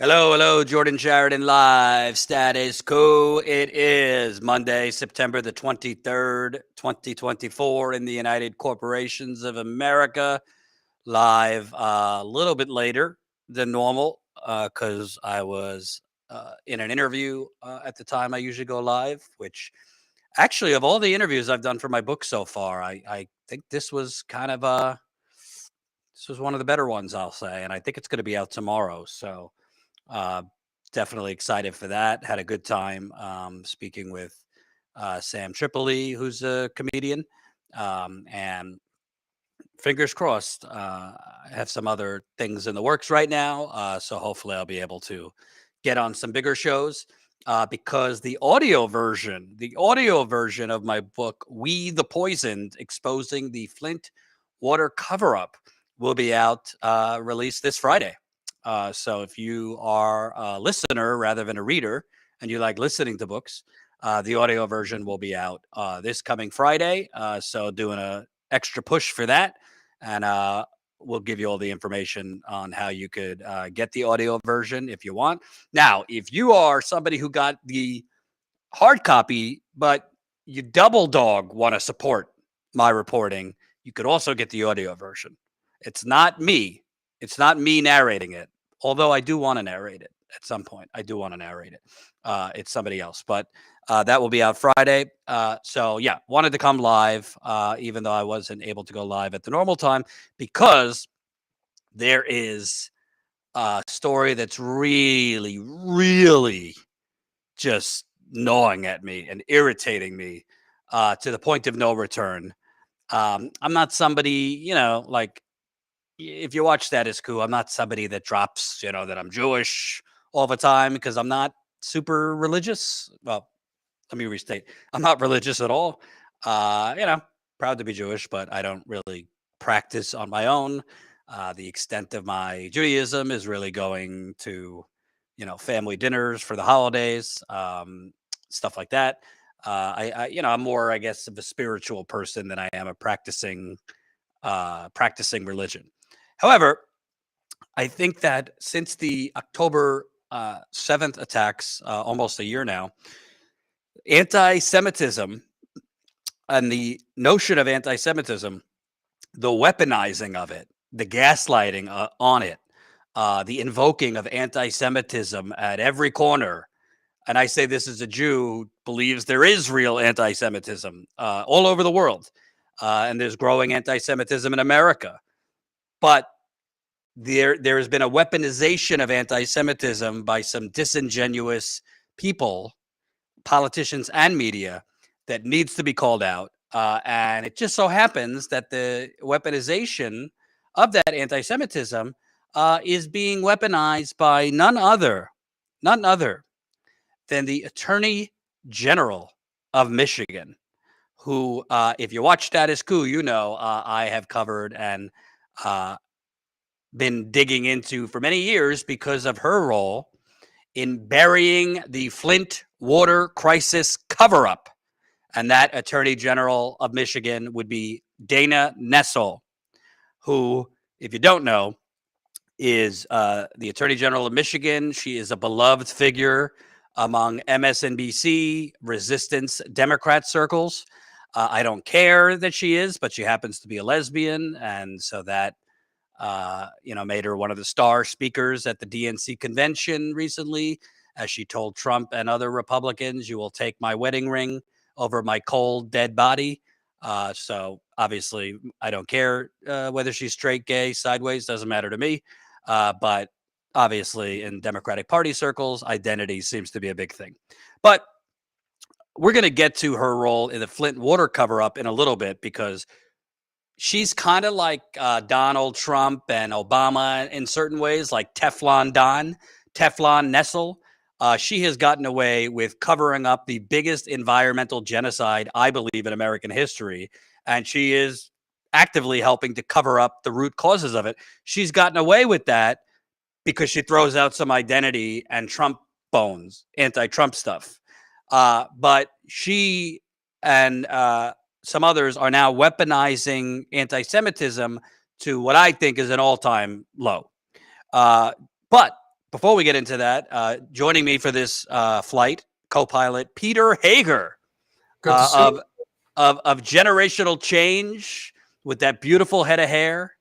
Hello, Jordan Chariton live. Status Coup. It is Monday, September the 23rd, 2024 in the United Corporations of America. Live a little bit later than normal because I was in an interview at the time I usually go live, which actually, of all the interviews I've done for my book so far, I think this was this was one of the better ones, I'll say. And I think it's going to be out tomorrow. So, uh, definitely excited for that. Had a good time speaking with Sam Tripoli, who's a comedian, and fingers crossed. I have some other things in the works right now, so hopefully I'll be able to get on some bigger shows. Because the audio version of my book, We the Poisoned, Exposing the Flint Water Cover-Up, will be out, released this Friday. So if you are a listener rather than a reader and you like listening to books, the audio version will be out this coming Friday. So doing a extra push for that, and we'll give you all the information on how you could get the audio version if you want. Now, if you are somebody who got the hard copy, but you double dog want to support my reporting, you could also get the audio version. It's not me. It's not me narrating it, although I do want to narrate it at some point. I do want to narrate it. It's somebody else, but that will be out Friday. So yeah, wanted to come live, even though I wasn't able to go live at the normal time because there is a story that's really, really just gnawing at me and irritating me to the point of no return. I'm not somebody, like if you watch Status Coup, I'm not somebody that drops, that I'm Jewish all the time because I'm not super religious. Well, let me restate. I'm not religious at all. Proud to be Jewish, but I don't really practice on my own. The extent of my Judaism is really going to, family dinners for the holidays, stuff like that. I'm more, I guess, of a spiritual person than I am a practicing religion. However, I think that since the October 7th attacks, almost a year now, anti-Semitism and the notion of anti-Semitism, the weaponizing of it, the gaslighting on it, the invoking of anti-Semitism at every corner. And I say this as a Jew who believes there is real anti-Semitism all over the world. And there's growing anti-Semitism in America. But there has been a weaponization of anti-Semitism by some disingenuous people, politicians and media, that needs to be called out. And it just so happens that the weaponization of that anti-Semitism is being weaponized by none other than the Attorney General of Michigan, who, if you watch Status Coup, I have covered and been digging into for many years because of her role in burying the Flint Water Crisis cover-up. And that Attorney General of Michigan would be Dana Nessel, who, if you don't know, is the Attorney General of Michigan. She is a beloved figure among MSNBC resistance Democrat circles. I don't care that she is, but she happens to be a lesbian. And so that, made her one of the star speakers at the DNC convention recently, as she told Trump and other Republicans, "You will take my wedding ring over my cold, dead body." So obviously, I don't care whether she's straight, gay, sideways, doesn't matter to me. But obviously, in Democratic Party circles, identity seems to be a big thing. But we're going to get to her role in the Flint water cover-up in a little bit because she's kind of like Donald Trump and Obama in certain ways, like Teflon Don, Teflon Nessel. She has gotten away with covering up the biggest environmental genocide, I believe, in American history. And she is actively helping to cover up the root causes of it. She's gotten away with that because she throws out some identity and Trump bones, anti-Trump stuff. But she and some others are now weaponizing anti-Semitism to what I think is an all-time low. But before we get into that, joining me for this flight, co-pilot Peter Hager of Generational Change with that beautiful head of hair.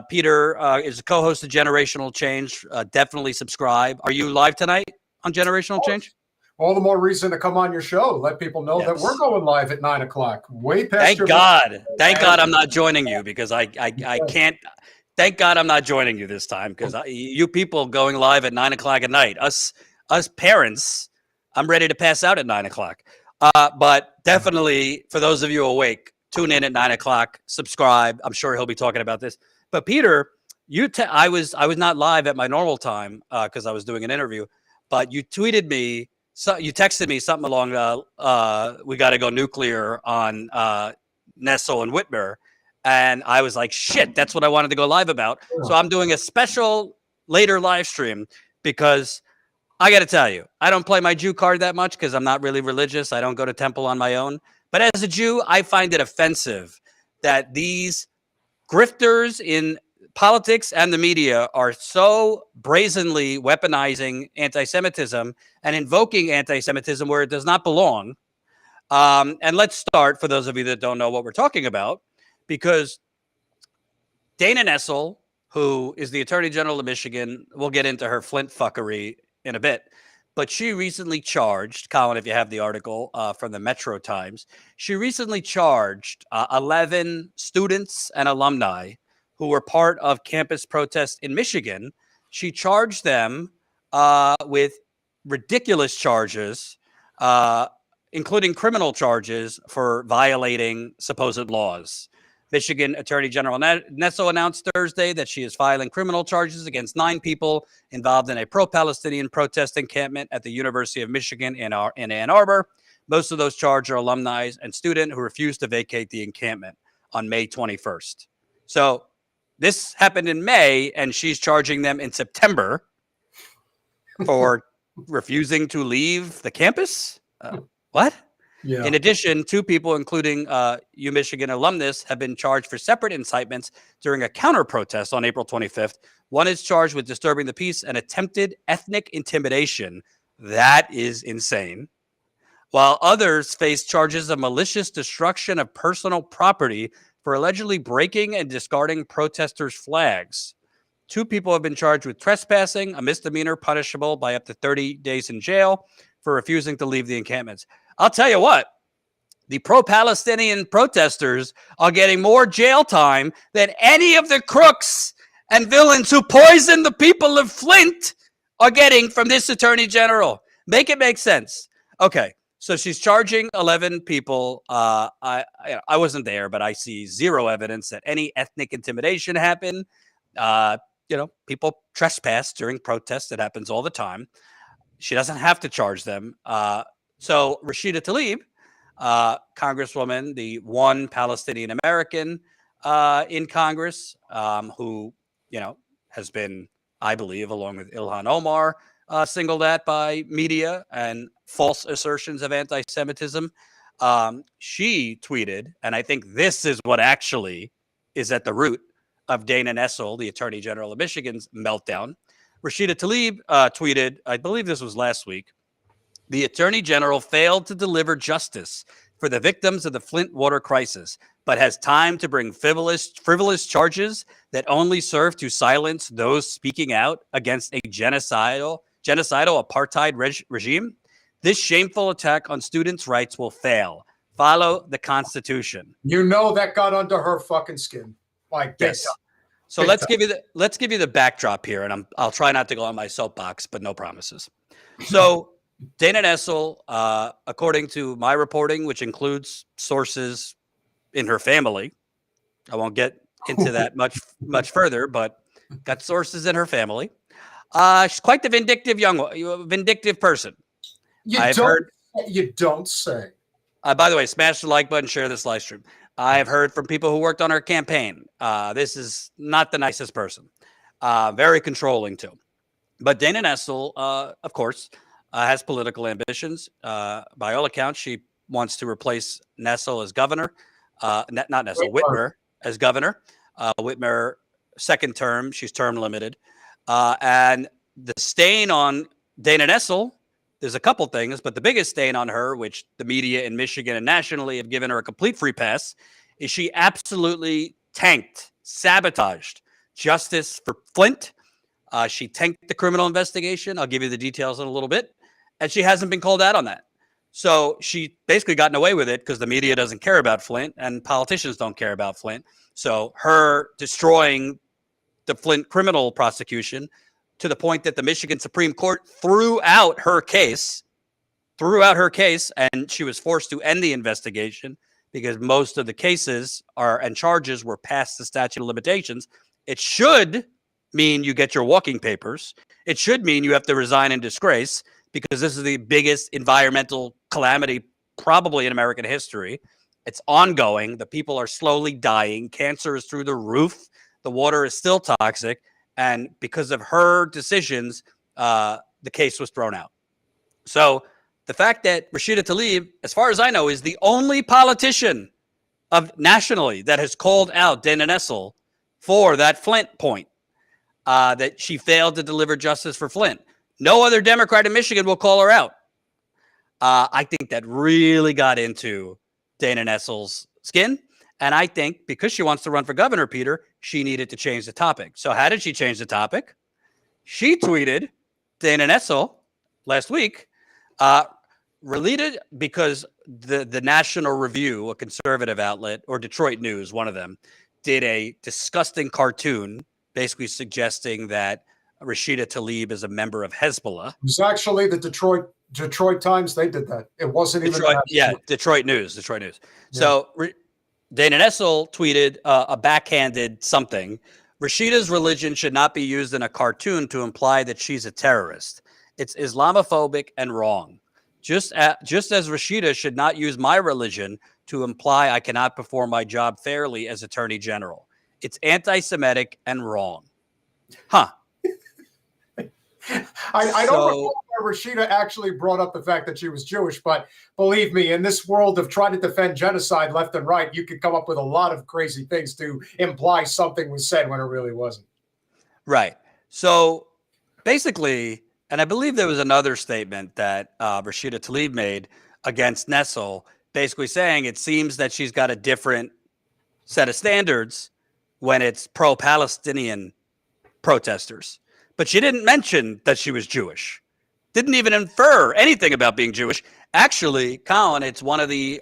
Peter is a co-host of Generational Change. Definitely subscribe. Are you live tonight on Generational Change? All the more reason to come on your show. Let people know that we're going live at 9 o'clock. Way past Thank God. Thank God I'm not joining you because I can't. Thank God I'm not joining you this time because you people going live at 9 o'clock at night. Us parents, I'm ready to pass out at 9 o'clock. But definitely for those of you awake, tune in at 9 o'clock. Subscribe. I'm sure he'll be talking about this. But Peter, I was not live at my normal time because I was doing an interview. But you tweeted me. So you texted me something along, we got to go nuclear on Nessel and Whitmer. And I was like, shit, that's what I wanted to go live about. So I'm doing a special later live stream because I got to tell you, I don't play my Jew card that much because I'm not really religious. I don't go to temple on my own. But as a Jew, I find it offensive that these grifters in politics and the media are so brazenly weaponizing anti-Semitism and invoking anti-Semitism where it does not belong. And let's start, for those of you that don't know what we're talking about, because Dana Nessel, who is the Attorney General of Michigan, we'll get into her Flint fuckery in a bit, but she recently charged, Colin, if you have the article from the Metro Times, she recently charged 11 students and alumni who were part of campus protests in Michigan. She charged them with ridiculous charges, including criminal charges for violating supposed laws. Michigan Attorney General Nessel announced Thursday that she is filing criminal charges against 9 people involved in a pro-Palestinian protest encampment at the University of Michigan in Ann Arbor. Most of those charged are alumni and students who refused to vacate the encampment on May 21st. So this happened in May, and she's charging them in September for refusing to leave the campus? What? Yeah. In addition, 2 people, including UMichigan alumnus, have been charged for separate incitements during a counter-protest on April 25th. One is charged with disturbing the peace and attempted ethnic intimidation. That is insane. While others face charges of malicious destruction of personal property for allegedly breaking and discarding protesters' flags. 2 people have been charged with trespassing, a misdemeanor punishable by up to 30 days in jail for refusing to leave the encampments. I'll tell you what, the pro-Palestinian protesters are getting more jail time than any of the crooks and villains who poisoned the people of Flint are getting from this attorney general. Make it make sense. Okay, so she's charging 11 people. I wasn't there, but I see zero evidence that any ethnic intimidation happened. People trespass during protests. It happens all the time. She doesn't have to charge them. So Rashida Tlaib, Congresswoman, the one Palestinian American in Congress, who, has been, I believe, along with Ilhan Omar, singled at by media and false assertions of anti-Semitism. She tweeted, and I think this is what actually is at the root of Dana Nessel, the Attorney General of Michigan's meltdown. Rashida Tlaib tweeted, I believe this was last week, the Attorney General failed to deliver justice for the victims of the Flint Water Crisis, but has time to bring frivolous charges that only serve to silence those speaking out against a genocidal apartheid regime. This shameful attack on students' rights will fail. Follow the Constitution. That got under her fucking skin. Like yes. So let's give you the backdrop here, and I'll try not to go on my soapbox, but no promises. So Dana Nessel, according to my reporting, which includes sources in her family, I won't get into that much further, but got sources in her family. She's quite the vindictive person. You don't say. By the way, smash the like button, share this live stream. I have heard from people who worked on her campaign. This is not the nicest person. Very controlling too. But Dana Nessel, of course, has political ambitions. By all accounts, she wants to replace Nessel as governor. Not Nessel, Whitmer as governor. Whitmer, second term. She's term limited. And the stain on Dana Nessel, there's a couple things, but the biggest stain on her, which the media in Michigan and nationally have given her a complete free pass, is she absolutely tanked, sabotaged justice for Flint. She tanked the criminal investigation. I'll give you the details in a little bit. And she hasn't been called out on that. So she basically gotten away with it because the media doesn't care about Flint and politicians don't care about Flint. So her destroying the Flint criminal prosecution to the point that the Michigan Supreme Court threw out her case, and she was forced to end the investigation because most of the cases and charges were past the statute of limitations. It should mean you get your walking papers. It should mean you have to resign in disgrace because this is the biggest environmental calamity probably in American history. It's ongoing. The people are slowly dying. Cancer is through the roof. The water is still toxic. And because of her decisions, the case was thrown out. So the fact that Rashida Tlaib, as far as I know, is the only politician nationally that has called out Dana Nessel for that Flint point, that she failed to deliver justice for Flint. No other Democrat in Michigan will call her out. I think that really got into Dana Nessel's skin. And I think because she wants to run for governor, Peter, she needed to change the topic. So how did she change the topic? She tweeted Dana Nessel last week, related because the National Review, a conservative outlet, or Detroit News, one of them, did a disgusting cartoon basically suggesting that Rashida Tlaib is a member of Hezbollah. It was actually the Detroit Times. They did that. It wasn't even Detroit News. Yeah. So Dana Nessel tweeted a backhanded something. Rashida's religion should not be used in a cartoon to imply that she's a terrorist. It's Islamophobic and wrong. Just as Rashida should not use my religion to imply I cannot perform my job fairly as Attorney General. It's anti-Semitic and wrong. Huh. I don't recall where Rashida actually brought up the fact that she was Jewish, but believe me, in this world of trying to defend genocide left and right, you could come up with a lot of crazy things to imply something was said when it really wasn't. Right. So basically, and I believe there was another statement that Rashida Tlaib made against Nessel, basically saying it seems that she's got a different set of standards when it's pro-Palestinian protesters. But she didn't mention that she was Jewish. Didn't even infer anything about being Jewish. Actually, Colin, it's one of the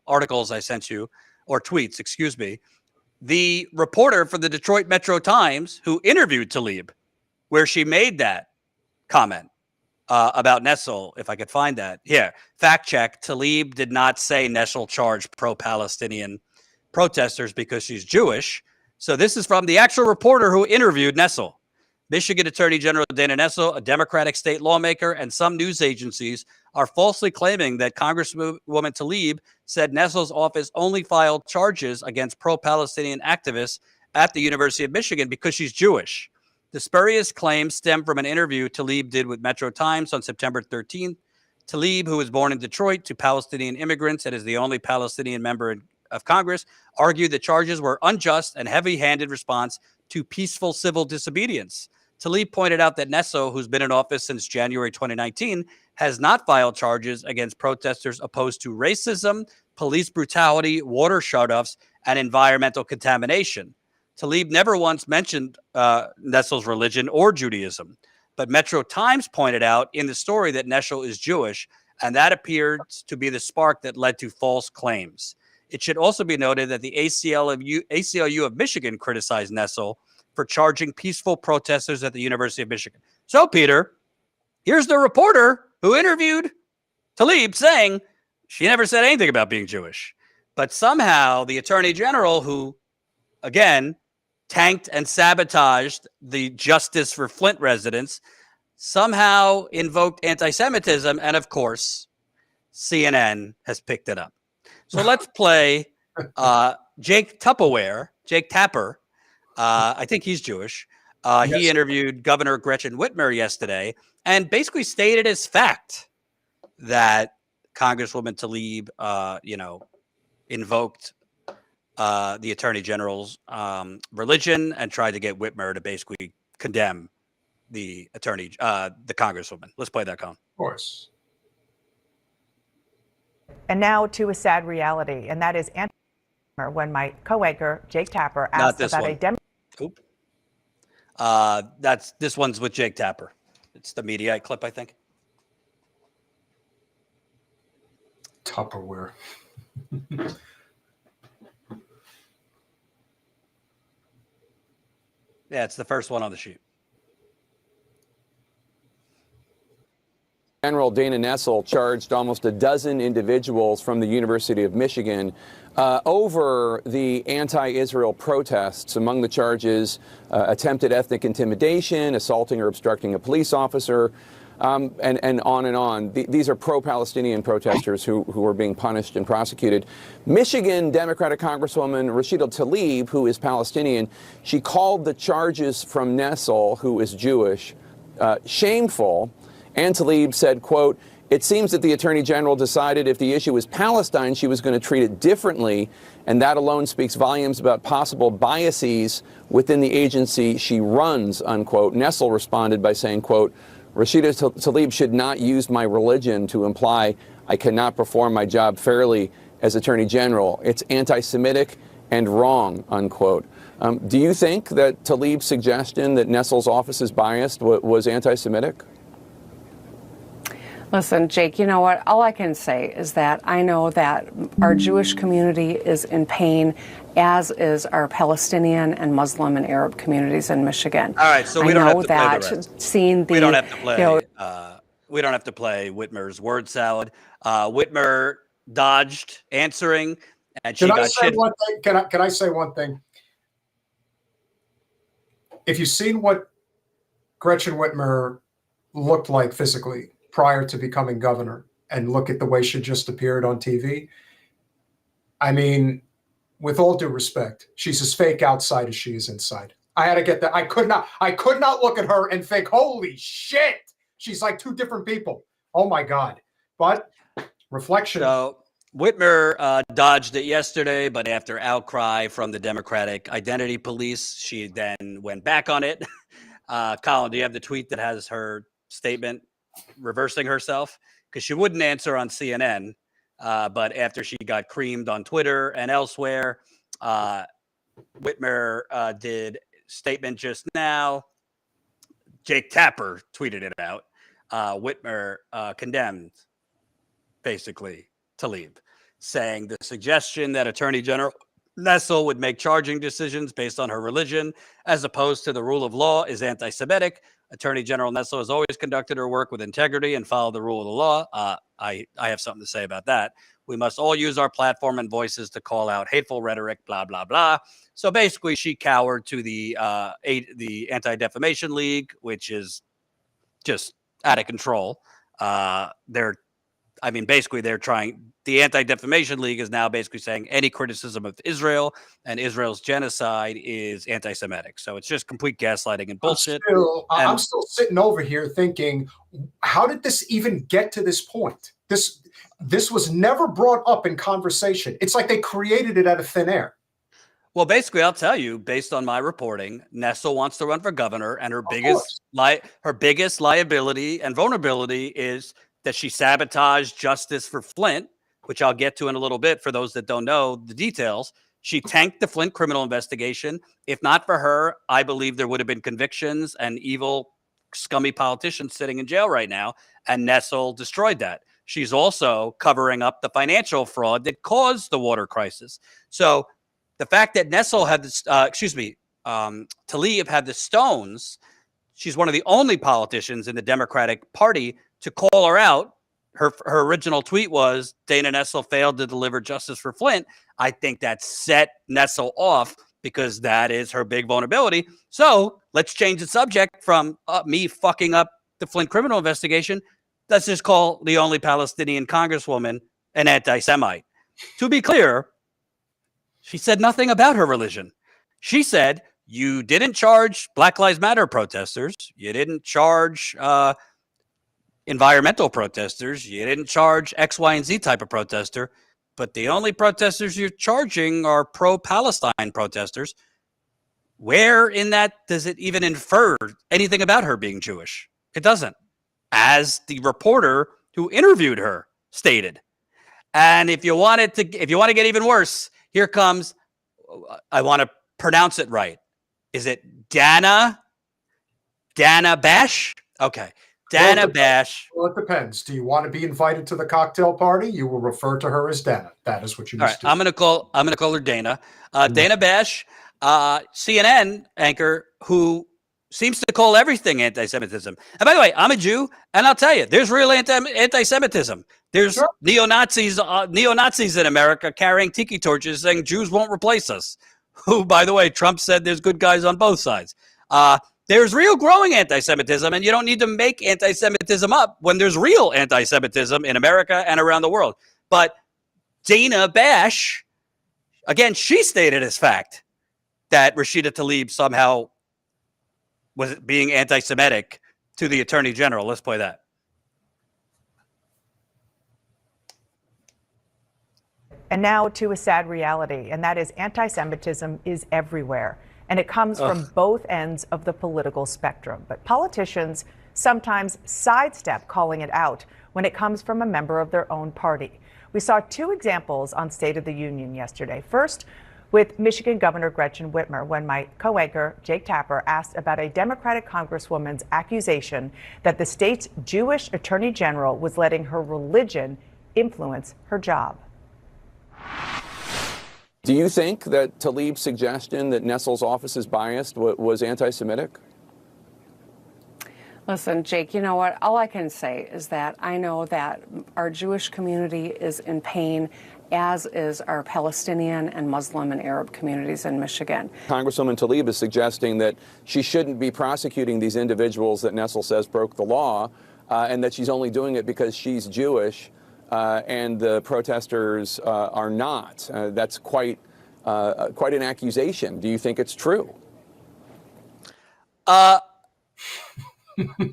articles I sent you, or tweets, excuse me. The reporter for the Detroit Metro Times who interviewed Tlaib, where she made that comment about Nessel, if I could find that. Here, fact check. Tlaib did not say Nessel charged pro-Palestinian protesters because she's Jewish. So this is from the actual reporter who interviewed Nessel. Michigan Attorney General Dana Nessel, a Democratic state lawmaker, and some news agencies are falsely claiming that Congresswoman Tlaib said Nessel's office only filed charges against pro-Palestinian activists at the University of Michigan because she's Jewish. The spurious claims stem from an interview Tlaib did with Metro Times on September 13th. Tlaib, who was born in Detroit to Palestinian immigrants and is the only Palestinian member of Congress, argued the charges were unjust and heavy-handed response to peaceful civil disobedience. Tlaib pointed out that Nessel, who's been in office since January 2019, has not filed charges against protesters opposed to racism, police brutality, water shutoffs, and environmental contamination. Tlaib never once mentioned Nessel's religion or Judaism, but Metro Times pointed out in the story that Nessel is Jewish, and that appears to be the spark that led to false claims. It should also be noted that the ACLU of Michigan criticized Nessel for charging peaceful protesters at the University of Michigan. So, Peter, here's the reporter who interviewed Tlaib saying she never said anything about being Jewish. But somehow the Attorney General, who, again, tanked and sabotaged the justice for Flint residents, somehow invoked anti-Semitism. And, of course, CNN has picked it up. So let's play Jake Tapper. I think he's Jewish. Yes. He interviewed Governor Gretchen Whitmer yesterday and basically stated as fact that Congresswoman Tlaib, invoked the Attorney General's religion and tried to get Whitmer to basically condemn the congresswoman. Let's play that, Con. Of course. And now to a sad reality, and that is when my co-anchor Jake Tapper asked about a this one's with Jake Tapper. It's the media clip, I think. Tupperware. Yeah, it's the first one on the sheet. General Dana Nessel charged almost a dozen individuals from the University of Michigan over the anti-Israel protests. Among the charges, attempted ethnic intimidation, assaulting or obstructing a police officer, and on and on. These are pro-Palestinian protesters who are being punished and prosecuted. Michigan Democratic Congresswoman Rashida Tlaib, who is Palestinian, she called the charges from Nessel, who is Jewish, shameful. And Tlaib said, quote, "It seems that the Attorney General decided if the issue is Palestine, she was going to treat it differently, and that alone speaks volumes about possible biases within the agency she runs," unquote. Nessel responded by saying, quote, "Rashida Tlaib should not use my religion to imply I cannot perform my job fairly as Attorney General. It's anti-Semitic and wrong," unquote. Do you think that Tlaib's suggestion that Nessel's office is biased was anti-Semitic? Listen, Jake, you know what? All I can say is that I know that our Jewish community is in pain, as is our Palestinian and Muslim and Arab communities in Michigan. All right, so we don't have to play the rest. We don't have to play. We don't have to play Whitmer's word salad. Whitmer dodged answering, and she got shit. Can I say one thing? If you've seen what Gretchen Whitmer looked like physically prior to becoming governor, and look at the way she just appeared on TV, I mean, with all due respect, she's as fake outside as she is inside. I had to get that. I could not look at her and think, holy shit, she's like two different people. Oh my God. But reflection. So Whitmer dodged it yesterday, but after outcry from the Democratic Identity Police, she then went back on it. Colin, do you have the tweet that has her statement reversing herself? Because she wouldn't answer on CNN, but after she got creamed on Twitter and elsewhere, Whitmer did statement just now. Jake Tapper tweeted it out. Whitmer condemned, basically, Tlaib, saying the suggestion that Attorney General Nessel would make charging decisions based on her religion as opposed to the rule of law is anti-Semitic. Attorney General Nessel has always conducted her work with integrity and followed the rule of the law. I have something to say about that. We must all use our platform and voices to call out hateful rhetoric, blah, blah, blah. So basically, she cowered to the Anti-Defamation League, which is just out of control. They're trying. The Anti-Defamation League is now basically saying any criticism of Israel and Israel's genocide is anti-Semitic. So it's just complete gaslighting and bullshit. I'm still sitting over here thinking, how did this even get to this point? This was never brought up in conversation. It's like they created it out of thin air. Well, basically, I'll tell you, based on my reporting, Nessel wants to run for governor, and her biggest liability and vulnerability is that she sabotaged justice for Flint, which I'll get to in a little bit for those that don't know the details. She tanked the Flint criminal investigation. If not for her, I believe there would have been convictions and evil, scummy politicians sitting in jail right now, and Nessel destroyed that. She's also covering up the financial fraud that caused the water crisis. So the fact that Nessel had this, Tlaib had the stones, she's one of the only politicians in the Democratic Party to call her out. Her original tweet was, Dana Nessel failed to deliver justice for Flint. I think that set Nessel off because that is her big vulnerability. So let's change the subject from me fucking up the Flint criminal investigation. Let's just call the only Palestinian congresswoman an anti-Semite. To be clear, she said nothing about her religion. She said, you didn't charge Black Lives Matter protesters. You didn't charge environmental protesters. You didn't charge X, Y, and Z type of protester. But the only protesters you're charging are pro-Palestine protesters. Where in that does it even infer anything about her being Jewish? It doesn't, as the reporter who interviewed her stated. And if you want to get even worse, here comes, I want to pronounce it right. Is it Dana Bash? Okay. Dana Bash. Well, it depends. Do you want to be invited to the cocktail party? You will refer to her as Dana. That is what you need to do. I'm gonna call her Dana. Dana Bash, CNN anchor who seems to call everything anti-Semitism. And by the way, I'm a Jew, and I'll tell you, there's real anti-Semitism. There's neo-Nazis in America carrying tiki torches saying Jews won't replace us. Who, by the way, Trump said there's good guys on both sides. There's real growing anti-Semitism, and you don't need to make anti-Semitism up when there's real anti-Semitism in America and around the world. But Dana Bash, again, she stated as fact that Rashida Tlaib somehow was being anti-Semitic to the Attorney General. Let's play that. And now to a sad reality, and that is anti-Semitism is everywhere. And it comes from both ends of the political spectrum. But politicians sometimes sidestep calling it out when it comes from a member of their own party. We saw two examples on State of the Union yesterday. First, with Michigan Governor Gretchen Whitmer, when my co-anchor Jake Tapper asked about a Democratic Congresswoman's accusation that the state's Jewish Attorney General was letting her religion influence her job. Do you think that Tlaib's suggestion that Nessel's office is biased was anti-Semitic? Listen, Jake, you know what? All I can say is that I know that our Jewish community is in pain, as is our Palestinian and Muslim and Arab communities in Michigan. Congresswoman Tlaib is suggesting that she shouldn't be prosecuting these individuals that Nessel says broke the law, and that she's only doing it because she's Jewish. And the protesters are not. That's quite an accusation. Do you think it's true?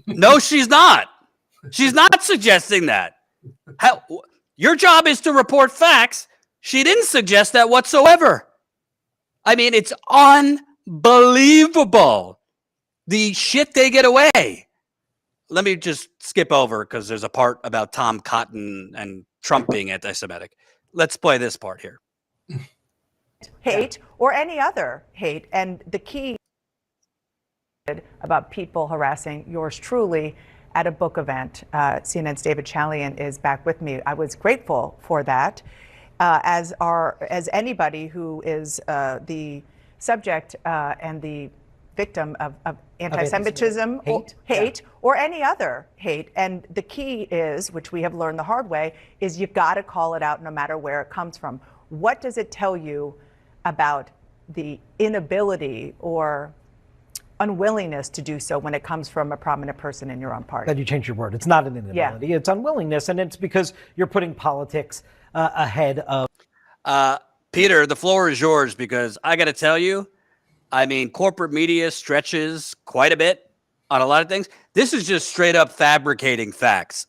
No, she's not. She's not suggesting that. Your job is to report facts. She didn't suggest that whatsoever. I mean, it's unbelievable, the shit they get away. Let me just skip over because there's a part about Tom Cotton and Trump being anti-Semitic. Let's play this part here. Hate or any other hate. And the key about people harassing yours truly at a book event. CNN's David Chalian is back with me. I was grateful for that, as anybody who is the subject and the victim of anti-Semitism, hate, or any other hate. And the key is, which we have learned the hard way, is you've got to call it out no matter where it comes from. What does it tell you about the inability or unwillingness to do so when it comes from a prominent person in your own party? That you change your word. It's not an inability, it's unwillingness, and it's because you're putting politics ahead of... Peter, the floor is yours, because I got to tell you, I mean, corporate media stretches quite a bit on a lot of things. This is just straight up fabricating facts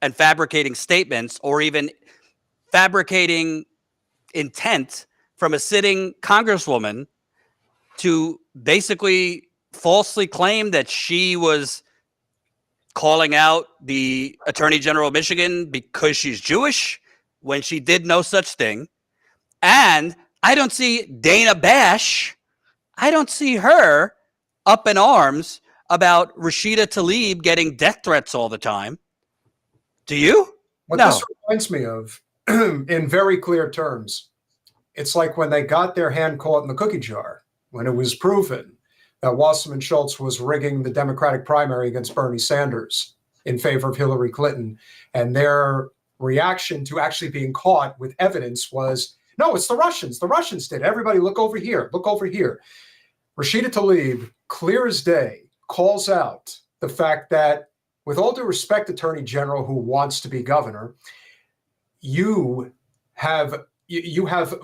and fabricating statements, or even fabricating intent from a sitting congresswoman to basically falsely claim that she was calling out the Attorney General of Michigan because she's Jewish when she did no such thing. And I don't see Dana Bash, I don't see her up in arms about Rashida Tlaib getting death threats all the time. Do you? What this reminds me of, in very clear terms, it's like when they got their hand caught in the cookie jar, when it was proven that Wasserman Schultz was rigging the Democratic primary against Bernie Sanders in favor of Hillary Clinton. And their reaction to actually being caught with evidence was, no, it's the Russians. The Russians did. Everybody look over here. Look over here. Rashida Tlaib, clear as day, calls out the fact that, with all due respect, Attorney General who wants to be governor, you have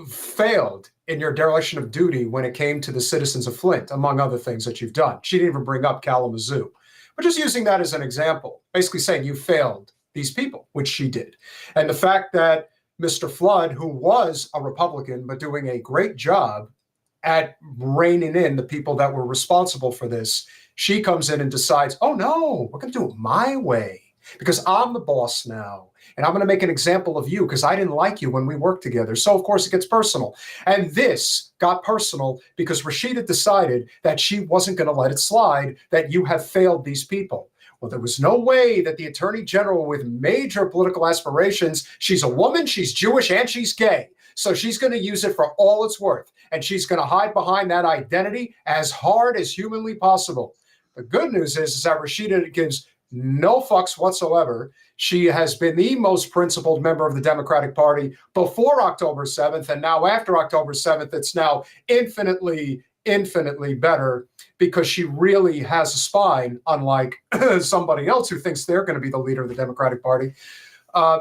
failed in your dereliction of duty when it came to the citizens of Flint, among other things that you've done. She didn't even bring up Kalamazoo. But just using that as an example, basically saying you failed these people, which she did. And the fact that Mr. Flood, who was a Republican but doing a great job at reining in the people that were responsible for this, she comes in and decides, oh no, we're going to do it my way because I'm the boss now. And I'm going to make an example of you because I didn't like you when we worked together. So, of course, it gets personal. And this got personal because Rashida decided that she wasn't going to let it slide, that you have failed these people. Well, there was no way that the attorney general with major political aspirations, she's a woman, she's Jewish, and she's gay. So she's going to use it for all it's worth. And she's going to hide behind that identity as hard as humanly possible. The good news is that Rashida gives no fucks whatsoever. She has been the most principled member of the Democratic Party before October 7th. And now after October 7th, it's now infinitely better because she really has a spine, unlike somebody else who thinks they're going to be the leader of the Democratic Party.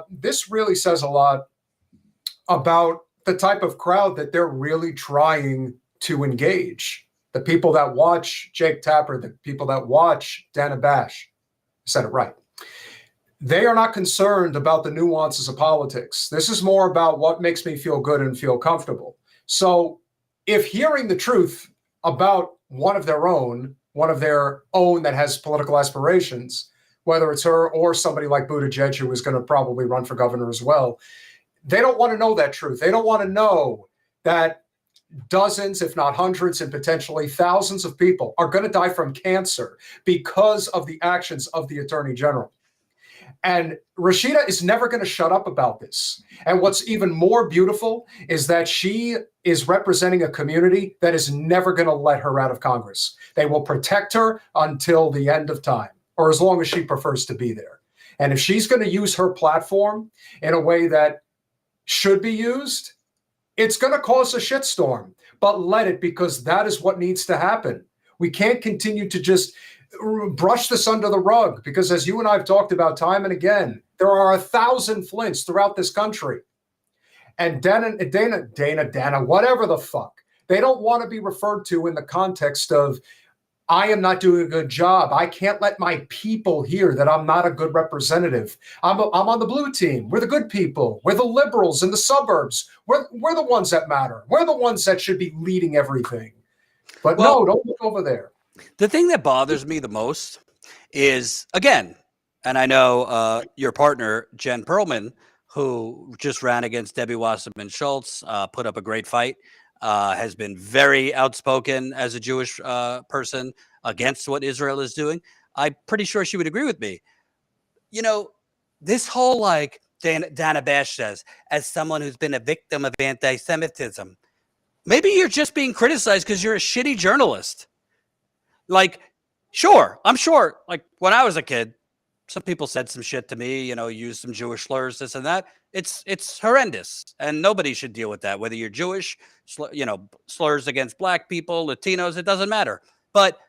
This really says a lot about the type of crowd that they're really trying to engage. The people that watch Jake Tapper, the people that watch Dana Bash, said it right. They are not concerned about the nuances of politics. This is more about what makes me feel good and feel comfortable. So if hearing the truth about one of their own that has political aspirations, whether it's her or somebody like Buttigieg, who is going to probably run for governor as well, they don't want to know that truth. They don't want to know that dozens, if not hundreds, and potentially thousands of people are going to die from cancer because of the actions of the attorney general. And Rashida is never going to shut up about this. And what's even more beautiful is that she is representing a community that is never going to let her out of Congress. They will protect her until the end of time, or as long as she prefers to be there. And if she's going to use her platform in a way that should be used, it's going to cause a shitstorm, but let it, because that is what needs to happen. We can't continue to just brush this under the rug, because as you and I have talked about time and again, there are 1,000 Flints throughout this country. And Dana, whatever the fuck, they don't want to be referred to in the context of, I am not doing a good job. I can't let my people hear that I'm not a good representative. I'm on the blue team. We're the good people. We're the liberals in the suburbs. We're the ones that matter. We're the ones that should be leading everything. But no, don't look over there. The thing that bothers me the most is, again, and I know your partner, Jen Perlman, who just ran against Debbie Wasserman Schultz, put up a great fight. Has been very outspoken as a Jewish person against what Israel is doing. I'm pretty sure she would agree with me. You know, this whole, like Dana Bash says, as someone who's been a victim of anti-Semitism, maybe you're just being criticized because you're a shitty journalist. Like, sure, I'm sure, like when I was a kid, some people said some shit to me, you know, used some Jewish slurs, this and that. It's horrendous, and nobody should deal with that. Whether you're Jewish, you know, slurs against black people, Latinos, it doesn't matter. But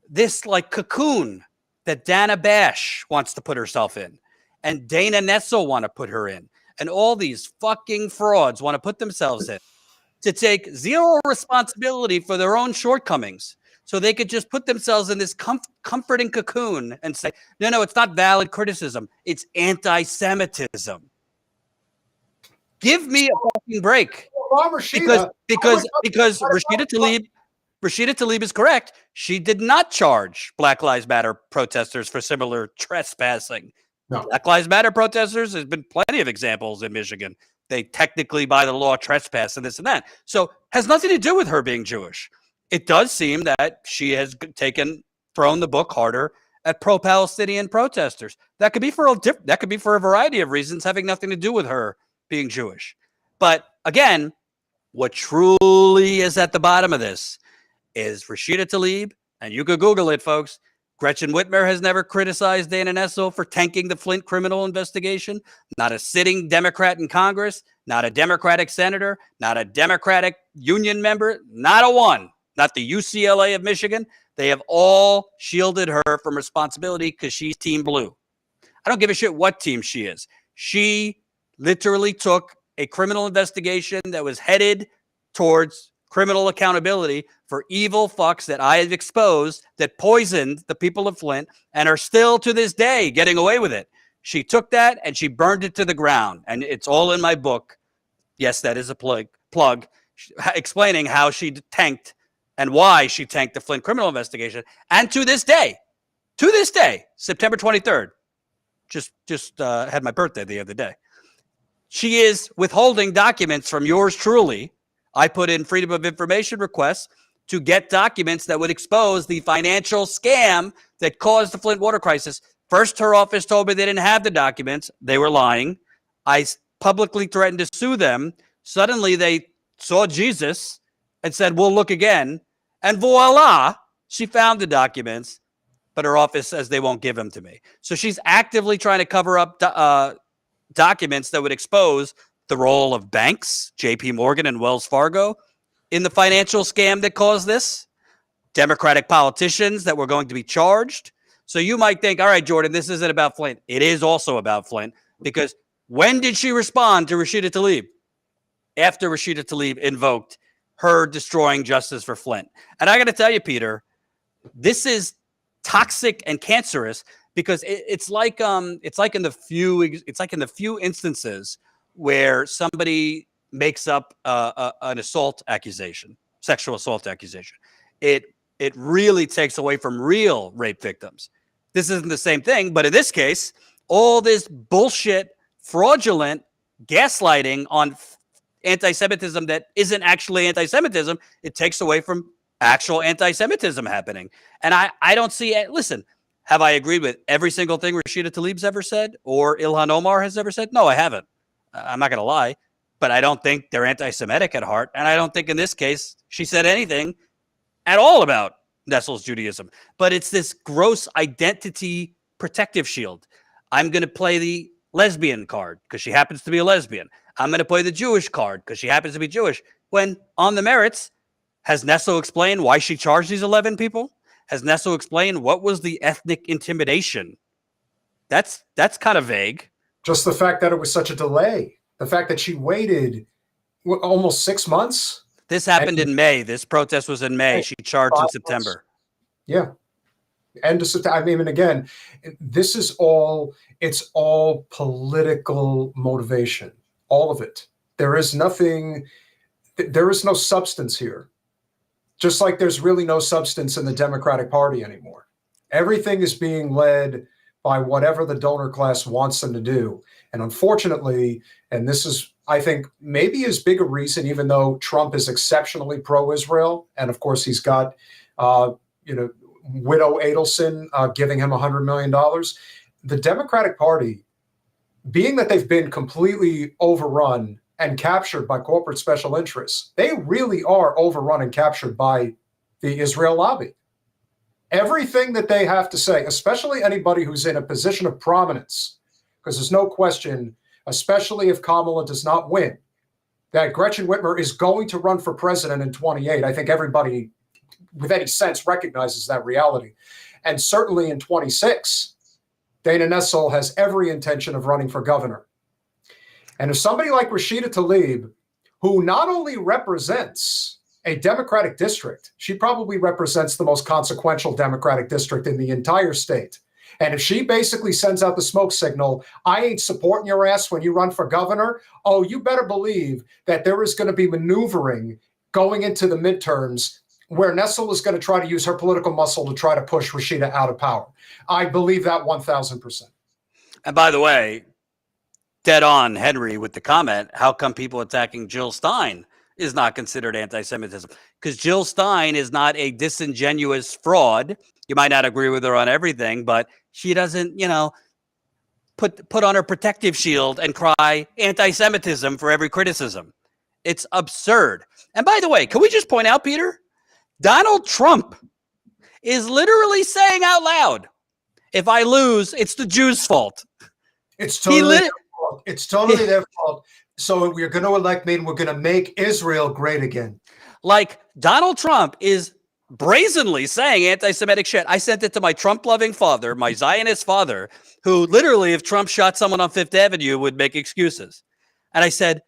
this like cocoon that Dana Bash wants to put herself in, and Dana Nessel want to put her in, and all these fucking frauds want to put themselves in, to take zero responsibility for their own shortcomings. So they could just put themselves in this comforting cocoon and say, no, it's not valid criticism. It's anti-Semitism. Give me a fucking break. Because Rashida Tlaib is correct. She did not charge Black Lives Matter protesters for similar trespassing. No. Black Lives Matter protesters, there's been plenty of examples in Michigan. They technically, by the law, trespass and this and that. So has nothing to do with her being Jewish. It does seem that she has thrown the book harder at pro-Palestinian protesters. That could be for a variety of reasons, having nothing to do with her being Jewish. But again, what truly is at the bottom of this is Rashida Tlaib, and you could Google it, folks. Gretchen Whitmer has never criticized Dana Nessel for tanking the Flint criminal investigation. Not a sitting Democrat in Congress, not a Democratic senator, not a Democratic union member, not a one. Not the UCLA of Michigan. They have all shielded her from responsibility because she's Team Blue. I don't give a shit what team she is. She literally took a criminal investigation that was headed towards criminal accountability for evil fucks that I have exposed that poisoned the people of Flint and are still to this day getting away with it. She took that and she burned it to the ground. And it's all in my book. Yes, that is a plug. explaining how she tanked and why she tanked the Flint criminal investigation. And to this day, September 23rd, just had my birthday the other day, she is withholding documents from yours truly. I put in freedom of information requests to get documents that would expose the financial scam that caused the Flint water crisis. First, her office told me they didn't have the documents. They were lying. I publicly threatened to sue them. Suddenly, they saw Jesus and said, we'll look again. And voila, she found the documents, but her office says they won't give them to me. So she's actively trying to cover up documents that would expose the role of banks, JP Morgan and Wells Fargo, in the financial scam that caused this, Democratic politicians that were going to be charged. So you might think, all right, Jordan, this isn't about Flint. It is also about Flint, because when did she respond to Rashida Tlaib? After Rashida Tlaib invoked her destroying justice for Flint. And I got to tell you, Peter, this is toxic and cancerous, because it's like in the few instances where somebody makes up an assault accusation, sexual assault accusation. It really takes away from real rape victims. This isn't the same thing, but in this case, all this bullshit, fraudulent gaslighting on anti-Semitism that isn't actually anti-Semitism, it takes away from actual anti-Semitism happening. And I don't see it. Listen, have I agreed with every single thing Rashida Tlaib's ever said or Ilhan Omar has ever said? No, I haven't. I'm not going to lie, but I don't think they're anti-Semitic at heart. And I don't think in this case she said anything at all about Nessel's Judaism. But it's this gross identity protective shield. I'm going to play the lesbian card because she happens to be a lesbian. I'm going to play the Jewish card because she happens to be Jewish. When on the merits, has Nessel explained why she charged these 11 people? Has Nessel explained what was the ethnic intimidation? That's kind of vague. Just the fact that it was such a delay. The fact that she waited almost 6 months. This happened in May. This protest was in May. She charged in September. Yeah. End of September. I mean, and again, this is all, it's all political motivation. All of it. There is nothing, there is no substance here. Just like there's really no substance in the Democratic Party anymore. Everything is being led by whatever the donor class wants them to do. And unfortunately, and this is, I think, maybe as big a reason, even though Trump is exceptionally pro-Israel, and of course he's got, Widow Adelson giving him $100 million. The Democratic Party, being that they've been completely overrun and captured by corporate special interests, they really are overrun and captured by the Israel lobby. Everything that they have to say, especially anybody who's in a position of prominence, because there's no question, especially if Kamala does not win, that Gretchen Whitmer is going to run for president in 28. I think everybody with any sense recognizes that reality. And certainly in 26, Dana Nessel has every intention of running for governor. And if somebody like Rashida Tlaib, who not only represents a Democratic district, she probably represents the most consequential Democratic district in the entire state. And if she basically sends out the smoke signal, I ain't supporting your ass when you run for governor, oh, you better believe that there is going to be maneuvering going into the midterms where Nessel is going to try to use her political muscle to try to push Rashida out of power. I believe that 1,000%. And by the way, dead on, Henry, with the comment, how come people attacking Jill Stein is not considered anti-Semitism? Because Jill Stein is not a disingenuous fraud. You might not agree with her on everything, but she doesn't, put on her protective shield and cry anti-Semitism for every criticism. It's absurd. And by the way, can we just point out, Peter, Donald Trump is literally saying out loud, if I lose, it's the Jews' fault. It's totally their fault. It's totally their fault. So we're going to elect me and we're going to make Israel great again. Like Donald Trump is brazenly saying anti-Semitic shit. I sent it to my Trump-loving father, my Zionist father, who literally, if Trump shot someone on Fifth Avenue, would make excuses. And I said,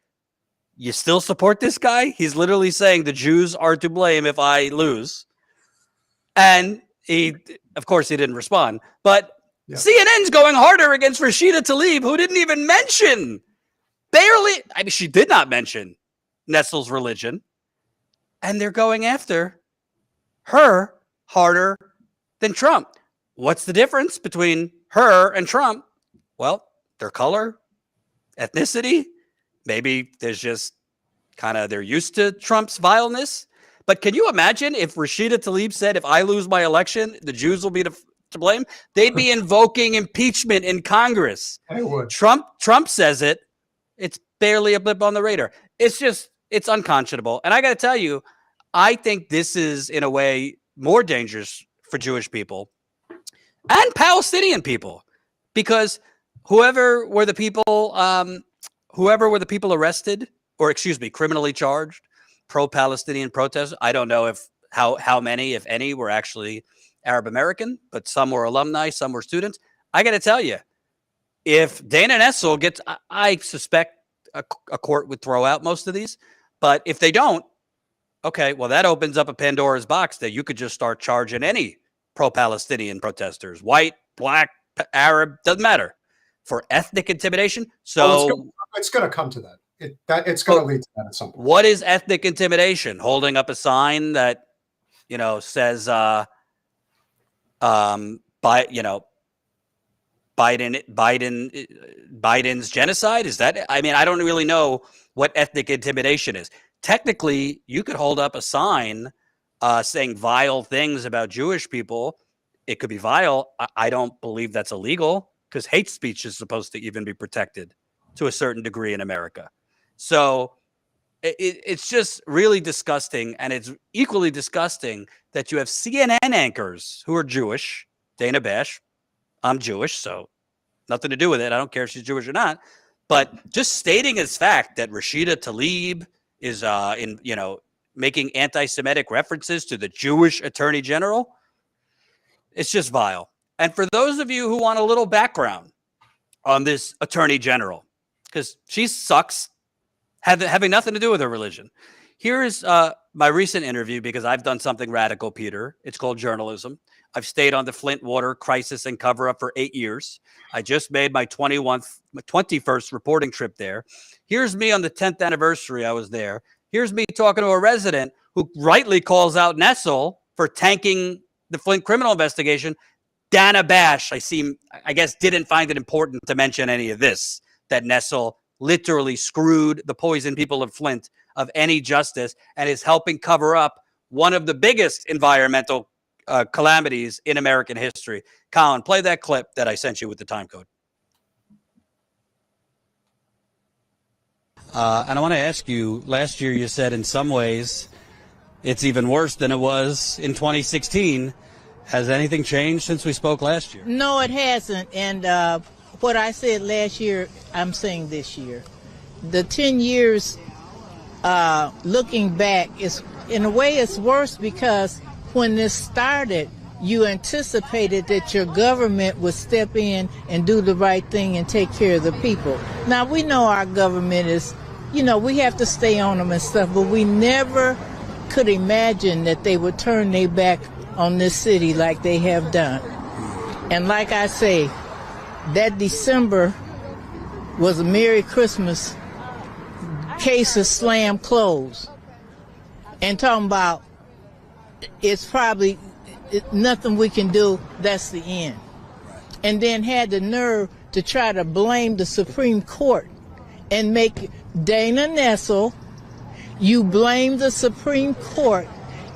you still support this guy? He's literally saying the Jews are to blame if I lose. And he, of course, he didn't respond. But yeah. CNN's going harder against Rashida Tlaib, who didn't even mention, she did not mention Nessel's religion. and they're going after her harder than Trump. What's the difference between her and Trump? Well, their color, ethnicity. Maybe there's just kind of they're used to Trump's vileness. But can you imagine if Rashida Tlaib said, if I lose my election, the Jews will be to blame? They'd be invoking impeachment in Congress. I would. Trump says it. It's barely a blip on the radar. It's unconscionable. And I got to tell you, I think this is, in a way, more dangerous for Jewish people and Palestinian people, because whoever were the people arrested, or excuse me, criminally charged, pro-Palestinian protesters. I don't know how many, if any, were actually Arab American, but some were alumni, some were students. I got to tell you, if Dana Nessel gets, I suspect a court would throw out most of these, but if they don't, okay, well, that opens up a Pandora's box that you could just start charging any pro-Palestinian protesters, white, black, Arab, doesn't matter, for ethnic intimidation. So it's going to come to that. It's going to lead to that at some point. What is ethnic intimidation? Holding up a sign that, says, Biden's genocide? Is that? I mean, I don't really know what ethnic intimidation is. Technically, you could hold up a sign saying vile things about Jewish people. It could be vile. I don't believe that's illegal, because hate speech is supposed to even be protected to a certain degree in America. So it's just really disgusting. And it's equally disgusting that you have CNN anchors who are Jewish. Dana Bash, I'm Jewish, so nothing to do with it. I don't care if she's Jewish or not. But just stating as fact that Rashida Tlaib is making anti-Semitic references to the Jewish Attorney General, it's just vile. And for those of you who want a little background on this Attorney General, because she sucks, having nothing to do with her religion. Here is my recent interview, because I've done something radical, Peter. It's called journalism. I've stayed on the Flint Water Crisis and cover-up for 8 years. I just made my 21st reporting trip there. Here's me on the 10th anniversary I was there. Here's me talking to a resident who rightly calls out Nessel for tanking the Flint criminal investigation. Dana Bash, I guess, didn't find it important to mention any of this, that Nessel literally screwed the poison people of Flint of any justice and is helping cover up one of the biggest environmental calamities in American history. Colin, play that clip that I sent you with the time code. And I want to ask you, last year you said in some ways it's even worse than it was in 2016. Has anything changed since we spoke last year? No, it hasn't. And what I said last year, I'm saying this year. The 10 years looking back, is in a way it's worse, because when this started, you anticipated that your government would step in and do the right thing and take care of the people. Now, we know our government is, we have to stay on them and stuff, but we never could imagine that they would turn their back on this city like they have done. And like I say, that December was a Merry Christmas, case of slam closed. And talking about it's probably nothing we can do, that's the end. And then had the nerve to try to blame the Supreme Court and make Dana Nessel, you blame the Supreme Court,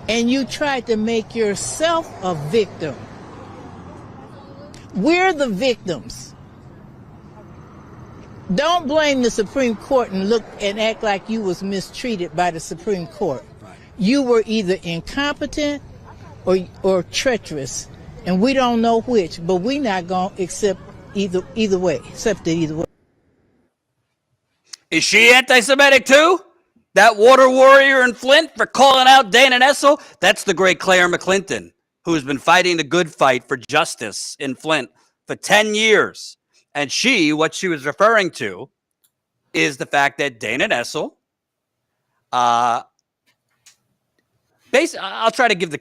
and you tried to make yourself a victim. We're the victims. Don't blame the Supreme Court and look and act like you was mistreated by the Supreme Court. Right. You were either incompetent or treacherous, and we don't know which, but we're not going to accept either way. Is she anti-Semitic too? That water warrior in Flint for calling out Dana Nessel? That's the great Claire McClinton, who has been fighting the good fight for justice in Flint for 10 years. And what she was referring to is the fact that Dana Nessel, basically, I'll try to give the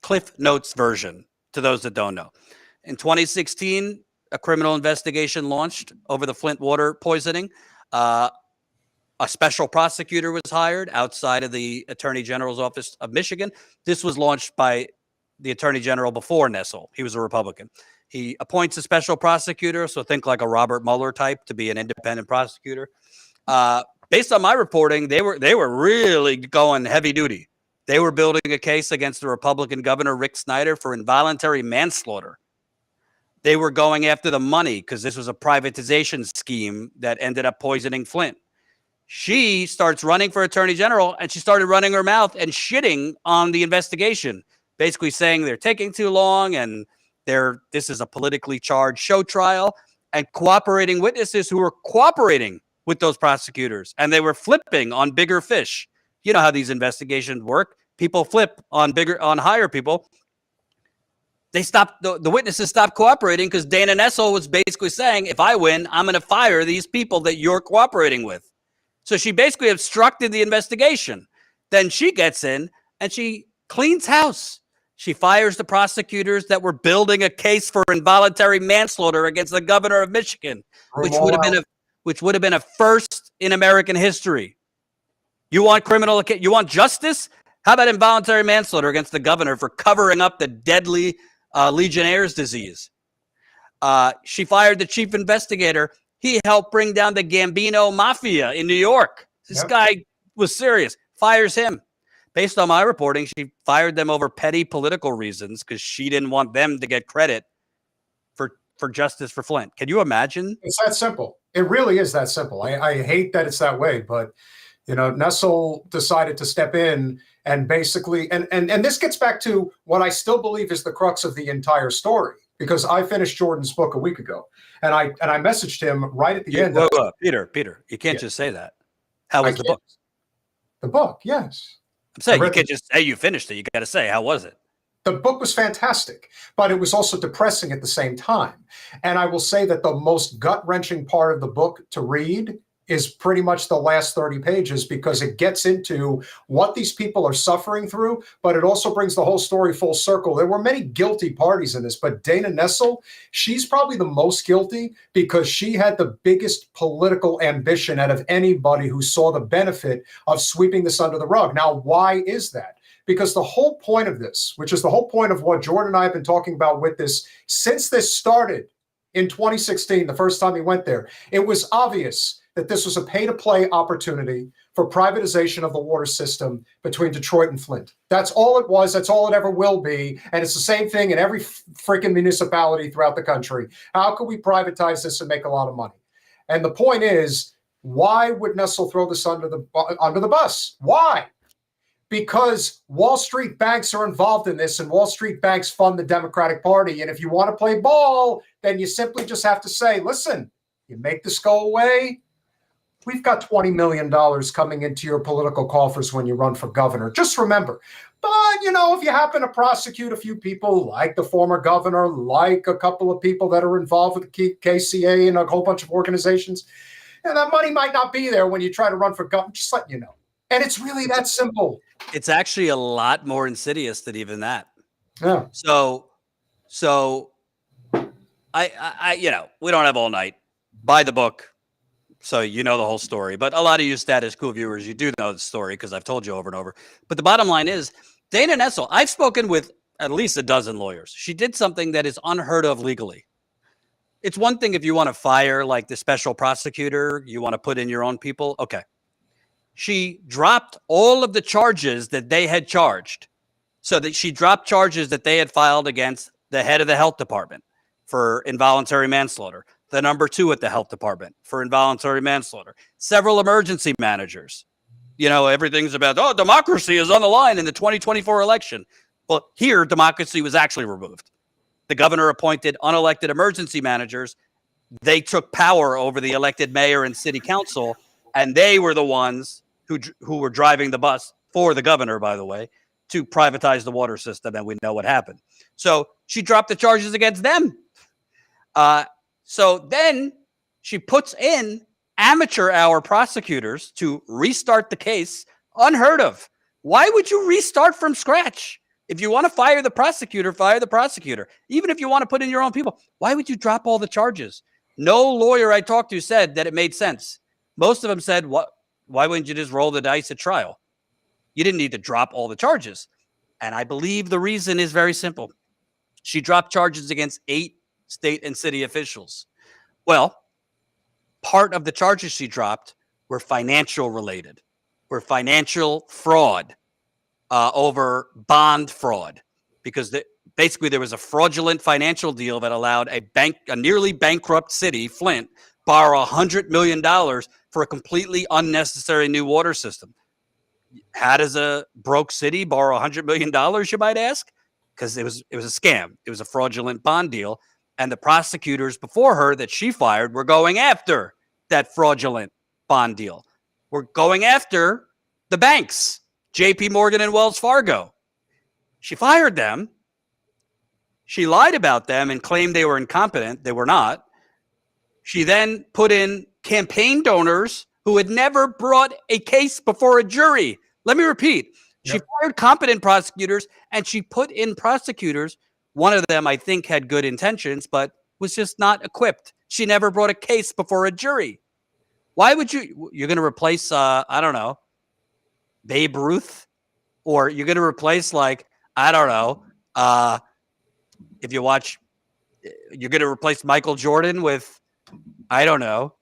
Cliff Notes version to those that don't know. In 2016, a criminal investigation launched over the Flint water poisoning. A special prosecutor was hired outside of the Attorney General's office of Michigan. This was launched by the Attorney General before Nessel. He was a Republican. He appoints a special prosecutor, so think like a Robert Mueller type, to be an independent prosecutor. Based on my reporting, they were really going heavy duty. They were building a case against the Republican governor, Rick Snyder, for involuntary manslaughter. They were going after the money because this was a privatization scheme that ended up poisoning Flint. She starts running for attorney general, and she started running her mouth and shitting on the investigation, basically saying they're taking too long and this is a politically charged show trial, and cooperating witnesses who were cooperating with those prosecutors, and they were flipping on bigger fish. You know how these investigations work. People flip on higher people. They stopped, the witnesses stopped cooperating because Dana Nessel was basically saying, if I win, I'm going to fire these people that you're cooperating with. So she basically obstructed the investigation. Then she gets in and she cleans house. She fires the prosecutors that were building a case for involuntary manslaughter against the governor of Michigan, which would have been a first in American history. You want justice? How about involuntary manslaughter against the governor for covering up the deadly Legionnaire's disease? She fired the chief investigator. He helped bring down the Gambino Mafia in New York. This guy was serious. Fires him. Based on my reporting, she fired them over petty political reasons because she didn't want them to get credit for justice for Flint. Can you imagine? It's that simple. It really is that simple. I hate that it's that way, but Nessel decided to step in and basically, and this gets back to what I still believe is the crux of the entire story, because I finished Jordan's book a week ago, and I messaged him right at the end. Peter, you can't just say that. How was the book? The book, yes. I'm saying you can't just say you finished it. You got to say, how was it? The book was fantastic, but it was also depressing at the same time. And I will say that the most gut-wrenching part of the book to read is pretty much the last 30 pages, because it gets into what these people are suffering through, but it also brings the whole story full circle. There were many guilty parties in this, but Dana Nessel, she's probably the most guilty because she had the biggest political ambition out of anybody who saw the benefit of sweeping this under the rug. Now, why is that? Because the whole point of this, which is the whole point of what Jordan and I have been talking about with this, since this started in 2016, the first time he went there, it was obvious that this was a pay-to-play opportunity for privatization of the water system between Detroit and Flint. That's all it was. That's all it ever will be. And it's the same thing in every freaking municipality throughout the country. How can we privatize this and make a lot of money? And the point is, why would Nessel throw this under the bus? Why? Because Wall Street banks are involved in this, and Wall Street banks fund the Democratic Party. And if you want to play ball, then you simply just have to say, listen, you make this go away, we've got $20 million coming into your political coffers when you run for governor. Just remember. But, if you happen to prosecute a few people like the former governor, like a couple of people that are involved with the KCA and a whole bunch of organizations, that money might not be there when you try to run for governor. Just letting you know. And it's really that simple. It's actually a lot more insidious than even that. Yeah. So I we don't have all night. Buy the book. So you know the whole story, but a lot of you Status Coup viewers, you do know the story because I've told you over and over. But the bottom line is, Dana Nessel, I've spoken with at least a dozen lawyers. She did something that is unheard of legally. It's one thing if you want to fire like the special prosecutor, you want to put in your own people. Okay. She dropped all of the charges that they had charged. So that she dropped charges that they had filed against the head of the health department for involuntary manslaughter, the number 2 at the health department for involuntary manslaughter, several emergency managers. Everything's about, democracy is on the line in the 2024 election. Well, here, democracy was actually removed. The governor appointed unelected emergency managers. They took power over the elected mayor and city council, and they were the ones who were driving the bus for the governor, by the way, to privatize the water system, and we know what happened. So she dropped the charges against them. So then she puts in amateur hour prosecutors to restart the case. Unheard of. Why would you restart from scratch? If you want to fire the prosecutor, fire the prosecutor. Even if you want to put in your own people, why would you drop all the charges? No lawyer I talked to said that it made sense. Most of them said, Why wouldn't you just roll the dice at trial? You didn't need to drop all the charges. And I believe the reason is very simple. She dropped charges against 8 state and city officials. Well, part of the charges she dropped were financial related, were financial fraud over bond fraud, because basically there was a fraudulent financial deal that allowed a nearly bankrupt city, Flint, borrow $100 million for a completely unnecessary new water system. How does a broke city borrow $100 million, you might ask? Because it was a scam. It was a fraudulent bond deal. And the prosecutors before her that she fired were going after that fraudulent bond deal. We're going after the banks, JP Morgan and Wells Fargo. She fired them. She lied about them and claimed they were incompetent. They were not. She then put in campaign donors who had never brought a case before a jury. Let me repeat. She fired competent prosecutors, and she put in prosecutors. One of them, I think, had good intentions, but was just not equipped. She never brought a case before a jury. Why would you're going to replace, I don't know, Babe Ruth? Or you're going to replace, like, I don't know, if you watch, you're going to replace Michael Jordan with, I don't know,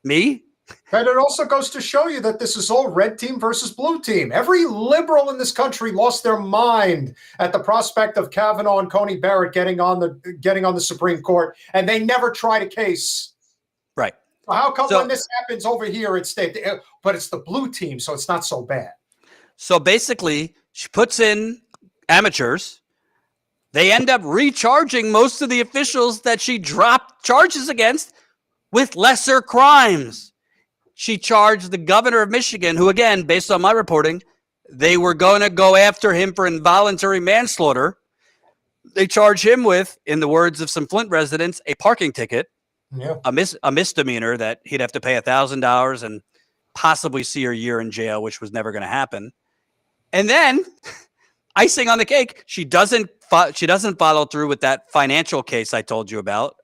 me? And it also goes to show you that this is all red team versus blue team. Every liberal in this country lost their mind at the prospect of Kavanaugh and Coney Barrett getting on the Supreme Court, and they never tried a case. Right. So how come when this happens over here, it's but it's the blue team, so it's not so bad. So basically, she puts in amateurs. They end up recharging most of the officials that she dropped charges against with lesser crimes. She charged the governor of Michigan, who, again, based on my reporting, they were going to go after him for involuntary manslaughter. They charge him with, in the words of some Flint residents, a parking ticket, a misdemeanor that he'd have to pay $1,000 and possibly see a year in jail, which was never going to happen. And then, icing on the cake, she doesn't follow through with that financial case I told you about.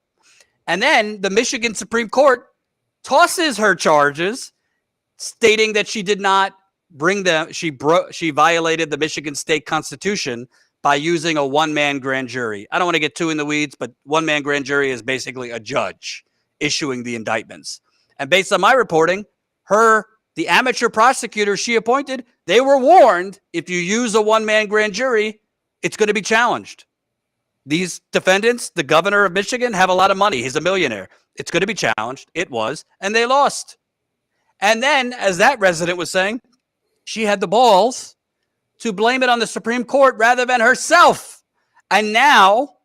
And then the Michigan Supreme Court tosses her charges, stating that she did not bring them. She violated the Michigan state constitution by using a one-man grand jury. I don't want to get too in the weeds, but one-man grand jury is basically a judge issuing the indictments. And based on my reporting, the amateur prosecutors she appointed, they were warned, if you use a one-man grand jury, it's going to be challenged. These defendants, the governor of Michigan, have a lot of money. He's a millionaire. It's going to be challenged. It was, and they lost. And then, as that resident was saying, she had the balls to blame it on the Supreme Court rather than herself. And now,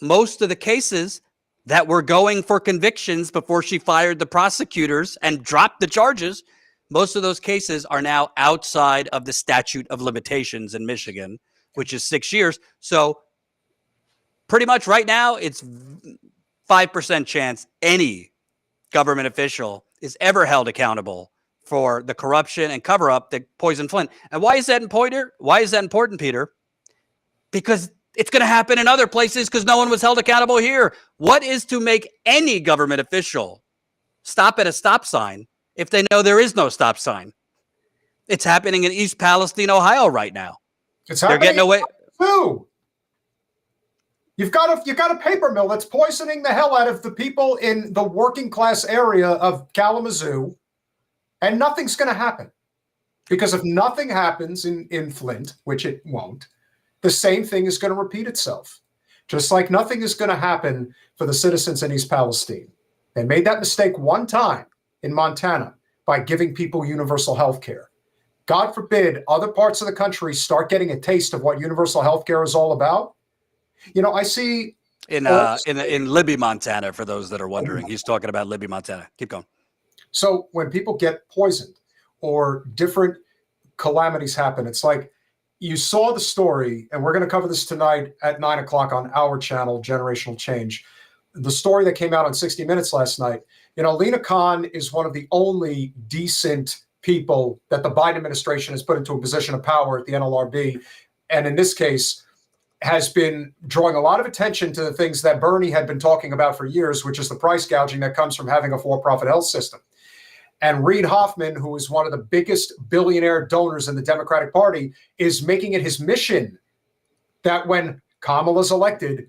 most of the cases that were going for convictions before she fired the prosecutors and dropped the charges, most of those cases are now outside of the statute of limitations in Michigan, which is 6 years. So pretty much right now, it's 5% chance any government official is ever held accountable for the corruption and cover-up that poisoned Flint. And why is that important? Why is that important, Peter? Because it's going to happen in other places because no one was held accountable here. What is to make any government official stop at a stop sign if they know there is no stop sign? It's happening in East Palestine, Ohio right now. It's happening. They're getting away. Too. You've got a paper mill that's poisoning the hell out of the people in the working class area of Kalamazoo, and nothing's going to happen. Because if nothing happens in Flint, which it won't, the same thing is going to repeat itself. Just like nothing is going to happen for the citizens in East Palestine. They made that mistake one time in Montana by giving people universal health care. God forbid other parts of the country start getting a taste of what universal health care is all about. You know, I see in Libby, Montana, for those that are wondering. He's talking about Libby, Montana. Keep going. So when people get poisoned or different calamities happen, it's like you saw the story, and we're going to cover this tonight at 9 o'clock on our channel, Generational Change. The story that came out on 60 Minutes last night. You know, Lena Khan is one of the only decent people that the Biden administration has put into a position of power at the NLRB. And in this case, has been drawing a lot of attention to the things that Bernie had been talking about for years, which is the price gouging that comes from having a for-profit health system. And Reid Hoffman, who is one of the biggest billionaire donors in the Democratic Party, is making it his mission that when Kamala's elected,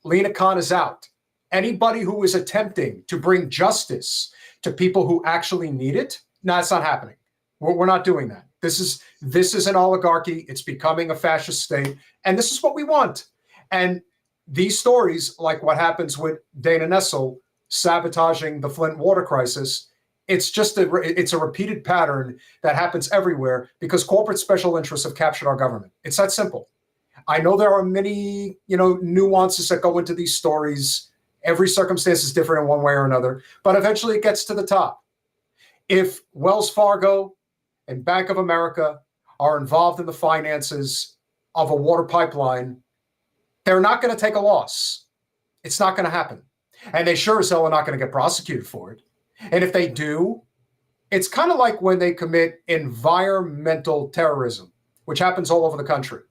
Lina Khan is out. Anybody who is attempting to bring justice to people who actually need it, no, it's not happening. We're not doing that. This is an oligarchy. It's becoming a fascist state. And this is what we want. And these stories, like what happens with Dana Nessel sabotaging the Flint Water Crisis, it's a repeated pattern that happens everywhere because corporate special interests have captured our government. It's that simple. I know there are many, nuances that go into these stories. Every circumstance is different in one way or another, but eventually it gets to the top. If Wells Fargo and Bank of America are involved in the finances of a water pipeline, they're not going to take a loss. It's not going to happen. And they sure as hell are not going to get prosecuted for it. And if they do, it's kind of like when they commit environmental terrorism, which happens all over the country.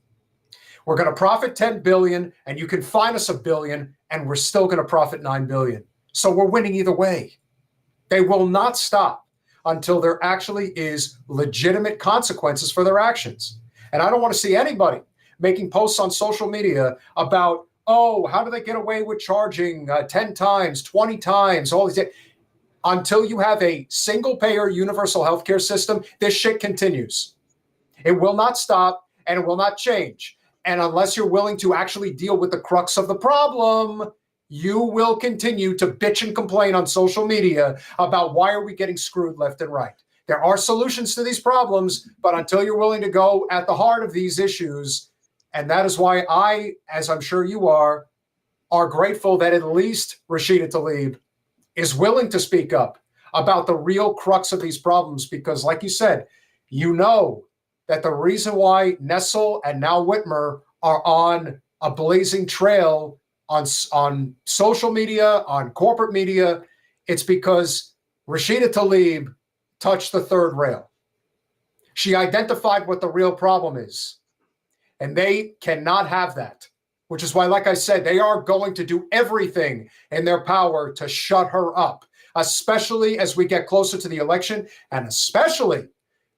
We're going to profit 10 billion and you can fine us $1 billion and we're still going to profit 9 billion. So we're winning either way. They will not stop until there actually is legitimate consequences for their actions. And I don't want to see anybody making posts on social media about, oh, how do they get away with charging 10 times, 20 times, all these. Until you have a single payer universal healthcare system, this shit continues. It will not stop and it will not change. And unless you're willing to actually deal with the crux of the problem, you will continue to bitch and complain on social media about why are we getting screwed left and right. There are solutions to these problems, but until you're willing to go at the heart of these issues, and that is why I, as I'm sure you are grateful that at least Rashida Tlaib is willing to speak up about the real crux of these problems, because like you said, that the reason why Nessel and now Whitmer are on a blazing trail on social media, on corporate media, it's because Rashida Tlaib touched the third rail. She identified what the real problem is, and they cannot have that, which is why, like I said, they are going to do everything in their power to shut her up, especially as we get closer to the election, and especially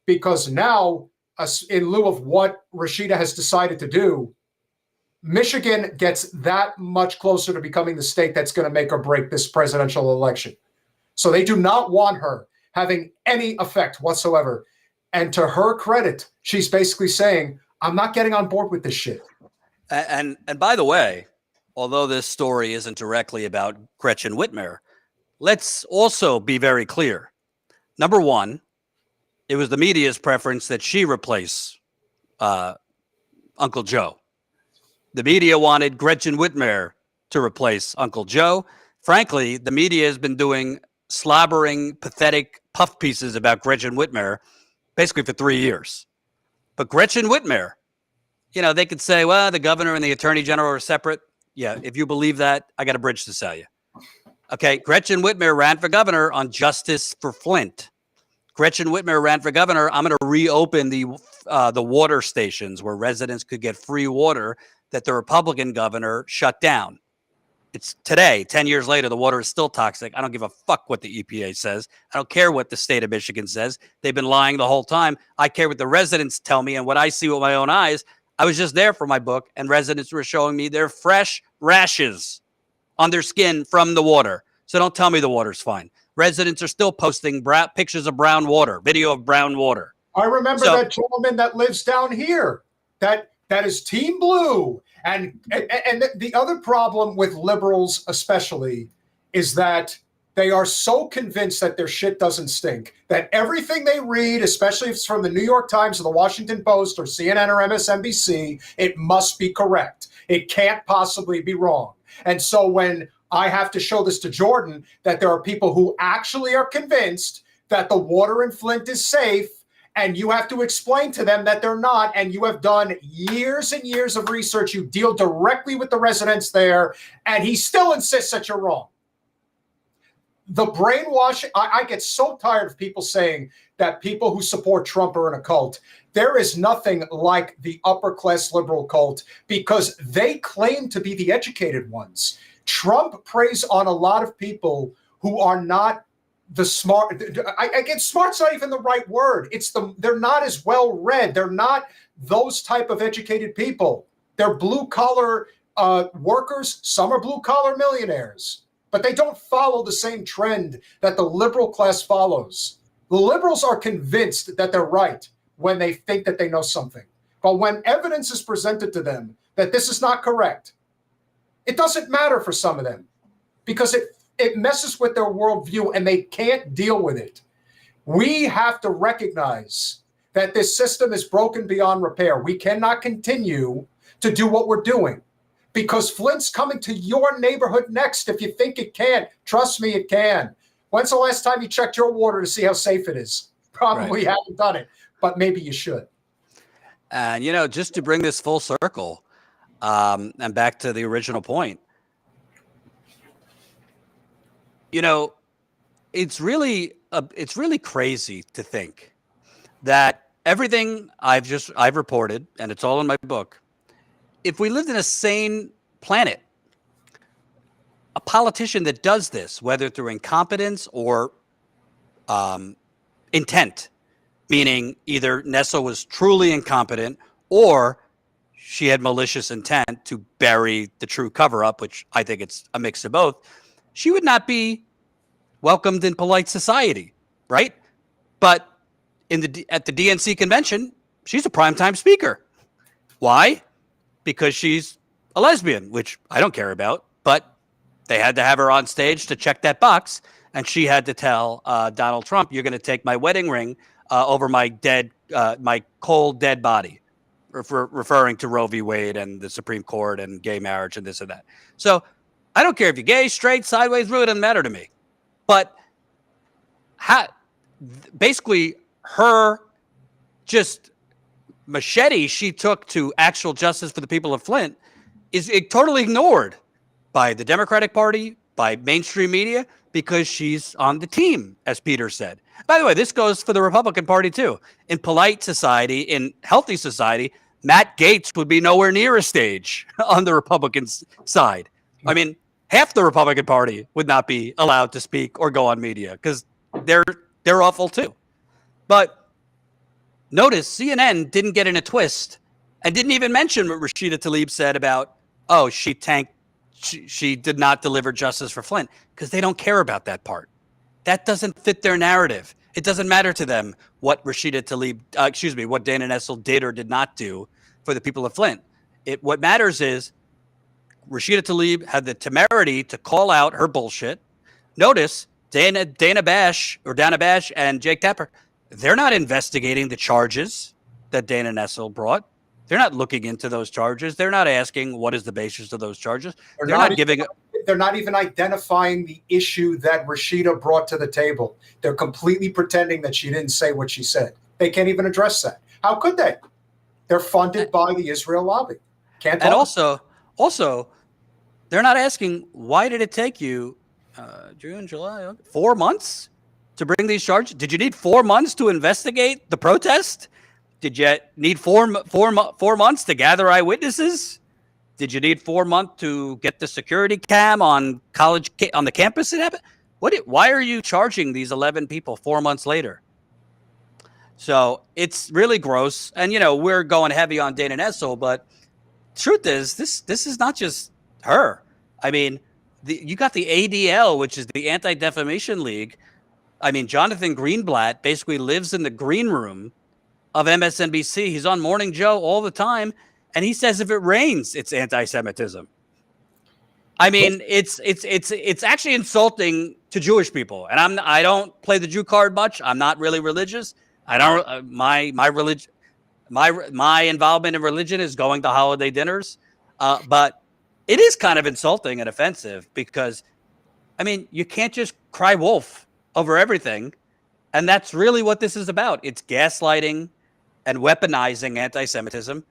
because now, in lieu of what Rashida has decided to do, Michigan gets that much closer to becoming the state that's going to make or break this presidential election. So they do not want her having any effect whatsoever. And to her credit, she's basically saying, I'm not getting on board with this shit. And by the way, although this story isn't directly about Gretchen Whitmer, let's also be very clear. Number one, it was the media's preference that she replace Uncle Joe. The media wanted Gretchen Whitmer to replace Uncle Joe. Frankly, the media has been doing slobbering, pathetic puff pieces about Gretchen Whitmer basically for 3 years. But Gretchen Whitmer, they could say, well, the governor and the attorney general are separate. Yeah, if you believe that, I got a bridge to sell you. Okay, Gretchen Whitmer ran for governor on Justice for Flint. Gretchen Whitmer ran for governor. I'm going to reopen the water stations where residents could get free water that the Republican governor shut down. It's today, 10 years later, the water is still toxic. I don't give a fuck what the EPA says. I don't care what the state of Michigan says. They've been lying the whole time. I care what the residents tell me and what I see with my own eyes. I was just there for my book, and residents were showing me their fresh rashes on their skin from the water. So don't tell me the water's fine. Residents are still posting pictures of brown water, video of brown water. I remember that gentleman that lives down here that is Team Blue. And the other problem with liberals especially is that they are so convinced that their shit doesn't stink, that everything they read, especially if it's from the New York Times or the Washington Post or CNN or MSNBC, it must be correct. It can't possibly be wrong. And so when I have to show this to Jordan, that there are people who actually are convinced that the water in Flint is safe, and you have to explain to them that they're not, and you have done years and years of research, you deal directly with the residents there, and he still insists that you're wrong. The brainwashing, I get so tired of people saying that people who support Trump are in a cult. There is nothing like the upper class liberal cult because they claim to be the educated ones. Trump preys on a lot of people who are not the smart. I get smart's not even the right word. They're not as well read. They're not those type of educated people. They're blue collar workers. Some are blue collar millionaires, but they don't follow the same trend that the liberal class follows. The liberals are convinced that they're right when they think that they know something. But when evidence is presented to them that this is not correct, it doesn't matter for some of them because it messes with their worldview and they can't deal with it. We have to recognize that this system is broken beyond repair. We cannot continue to do what we're doing because Flint's coming to your neighborhood next. If you think it can, trust me, it can. When's the last time you checked your water to see how safe it is? Probably haven't done it, but maybe you should. And, just to bring this full circle and back to the original point, it's really crazy to think that everything I've reported, and it's all in my book, if we lived in a sane planet, a politician that does this, whether through incompetence or intent, meaning either Nessel was truly incompetent or she had malicious intent to bury the true cover-up, which I think it's a mix of both, she would not be welcomed in polite society, right? But at the DNC convention, she's a primetime speaker. Why? Because she's a lesbian, which I don't care about, but they had to have her on stage to check that box, and she had to tell Donald Trump, "You're going to take my wedding ring over my cold dead body," referring to Roe v. Wade and the Supreme Court and gay marriage and this and that. So I don't care if you're gay, straight, sideways, really doesn't matter to me. But basically, her just machete she took to actual justice for the people of Flint is totally ignored by the Democratic Party, by mainstream media, because she's on the team, as Peter said. By the way, this goes for the Republican Party, too. In polite society, in healthy society, Matt Gaetz would be nowhere near a stage on the Republican side. I mean, half the Republican Party would not be allowed to speak or go on media because they're awful, too. But notice CNN didn't get in a twist and didn't even mention what Rashida Tlaib said about, she did not deliver justice for Flint, because they don't care about that part. That doesn't fit their narrative. It doesn't matter to them what Rashida Tlaib, what Dana Nessel did or did not do for the people of Flint. What matters is Rashida Tlaib had the temerity to call out her bullshit. Notice Dana Bash and Jake Tapper, they're not investigating the charges that Dana Nessel brought. They're not looking into those charges. They're not asking what is the basis of those charges. They're not even identifying the issue that Rashida brought to the table. They're completely pretending that she didn't say what she said. They can't even address that. How could they? They're funded by the Israel lobby. Can't. And also, they're not asking, why did it take you June, July, 4 months to bring these charges? Did you need 4 months to investigate the protest? Did you need four months to gather eyewitnesses? Did you need 4 months to get the security cam on the campus? Why are you charging these 11 people 4 months later? So it's really gross. And, we're going heavy on Dana Nessel, but truth is, this is not just her. I mean, you got the ADL, which is the Anti-Defamation League. I mean, Jonathan Greenblatt basically lives in the green room of MSNBC. He's on Morning Joe all the time, and he says if it rains, it's anti-Semitism. I mean, it's actually insulting to Jewish people. And I don't play the Jew card much. I'm not really religious. I don't. My involvement in religion is going to holiday dinners, but it is kind of insulting and offensive because, I mean, you can't just cry wolf over everything, and that's really what this is about. It's gaslighting and weaponizing anti-Semitism.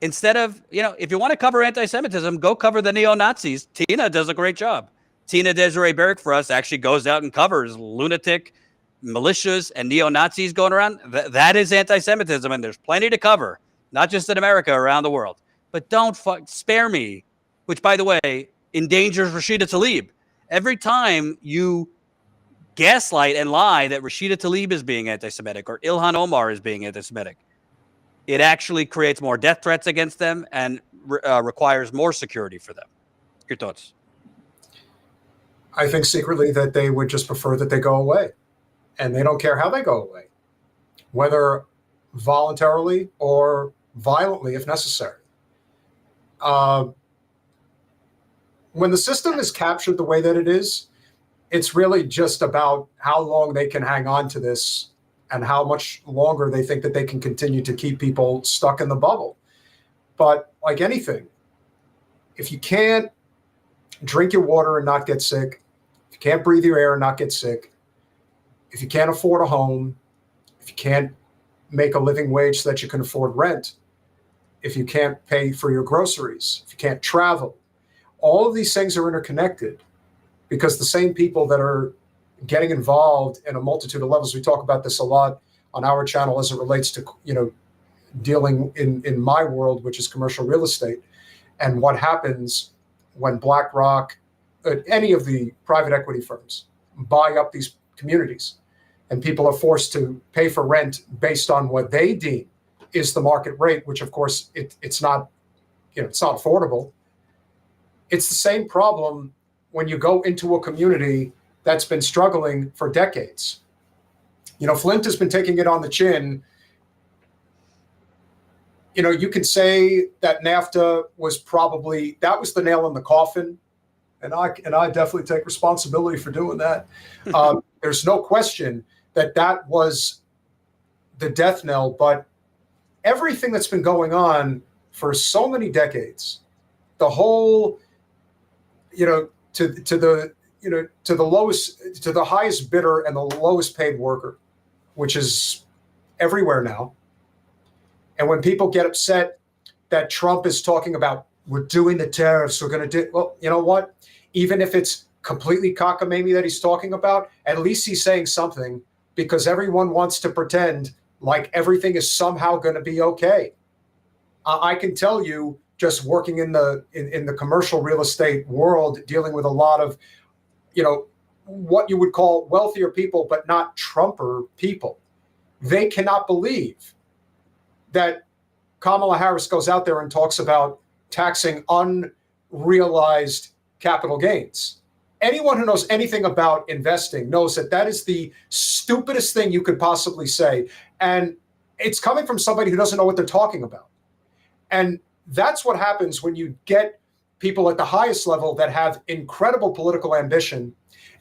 Instead of, if you want to cover anti-Semitism, go cover the neo-Nazis. Tina does a great job. Tina Desiree Berg for us actually goes out and covers lunatic militias and neo-Nazis going around. That is anti-Semitism, and there's plenty to cover, not just in America, around the world. But don't spare me, which, by the way, endangers Rashida Tlaib. Every time you gaslight and lie that Rashida Tlaib is being anti-Semitic or Ilhan Omar is being anti-Semitic. It actually creates more death threats against them and requires more security for them. Your thoughts? I think secretly that they would just prefer that they go away, and they don't care how they go away, whether voluntarily or violently if necessary. When the system is captured the way that it is, it's really just about how long they can hang on to this and how much longer they think that they can continue to keep people stuck in the bubble. But like anything, if you can't drink your water and not get sick, if you can't breathe your air and not get sick, if you can't afford a home, if you can't make a living wage so that you can afford rent, if you can't pay for your groceries, if you can't travel, all of these things are interconnected, because the same people that are getting involved in a multitude of levels, we talk about this a lot on our channel as it relates to, dealing in my world, which is commercial real estate, and what happens when BlackRock, any of the private equity firms, buy up these communities, and people are forced to pay for rent based on what they deem is the market rate, which of course it's not, it's not affordable. It's the same problem when you go into a community that's been struggling for decades. Flint has been taking it on the chin. You can say that NAFTA was that was the nail in the coffin. And I definitely take responsibility for doing that. There's no question that was the death knell, but everything that's been going on for so many decades, the whole, to the lowest, to the highest bidder and the lowest paid worker, which is everywhere now. And when people get upset that Trump is talking about, we're doing the tariffs, we're going to do, well, you know what? Even if it's completely cockamamie that he's talking about, at least he's saying something, because everyone wants to pretend like everything is somehow going to be okay. I can tell you, just working in the commercial real estate world, dealing with a lot of, what you would call wealthier people, but not Trumper people, they cannot believe that Kamala Harris goes out there and talks about taxing unrealized capital gains. Anyone who knows anything about investing knows that is the stupidest thing you could possibly say. And it's coming from somebody who doesn't know what they're talking about. And that's what happens when you get people at the highest level that have incredible political ambition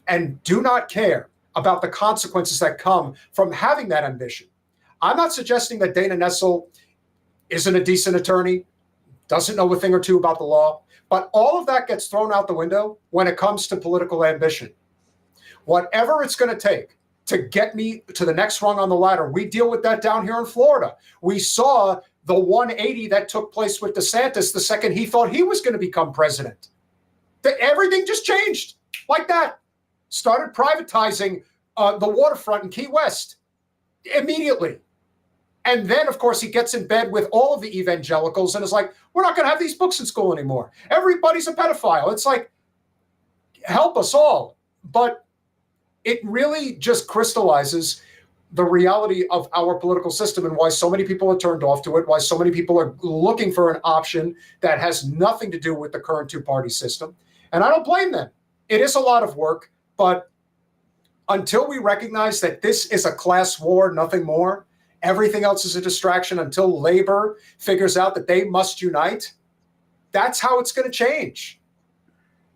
and do not care about the consequences that come from having that ambition. I'm not suggesting that Dana Nessel isn't a decent attorney, doesn't know a thing or two about the law, but all of that gets thrown out the window when it comes to political ambition. Whatever it's going to take to get me to the next rung on the ladder, we deal with that down here in Florida. We saw the 180 that took place with DeSantis the second he thought he was going to become president. Everything just changed like that. Started privatizing the waterfront in Key West immediately. And then, of course, he gets in bed with all of the evangelicals and is like, we're not going to have these books in school anymore. Everybody's a pedophile. It's like, help us all. But it really just crystallizes the reality of our political system and why so many people are turned off to it, why so many people are looking for an option that has nothing to do with the current two-party system. And I don't blame them. It is a lot of work, but until we recognize that this is a class war, nothing more, everything else is a distraction, until labor figures out that they must unite, that's how it's going to change.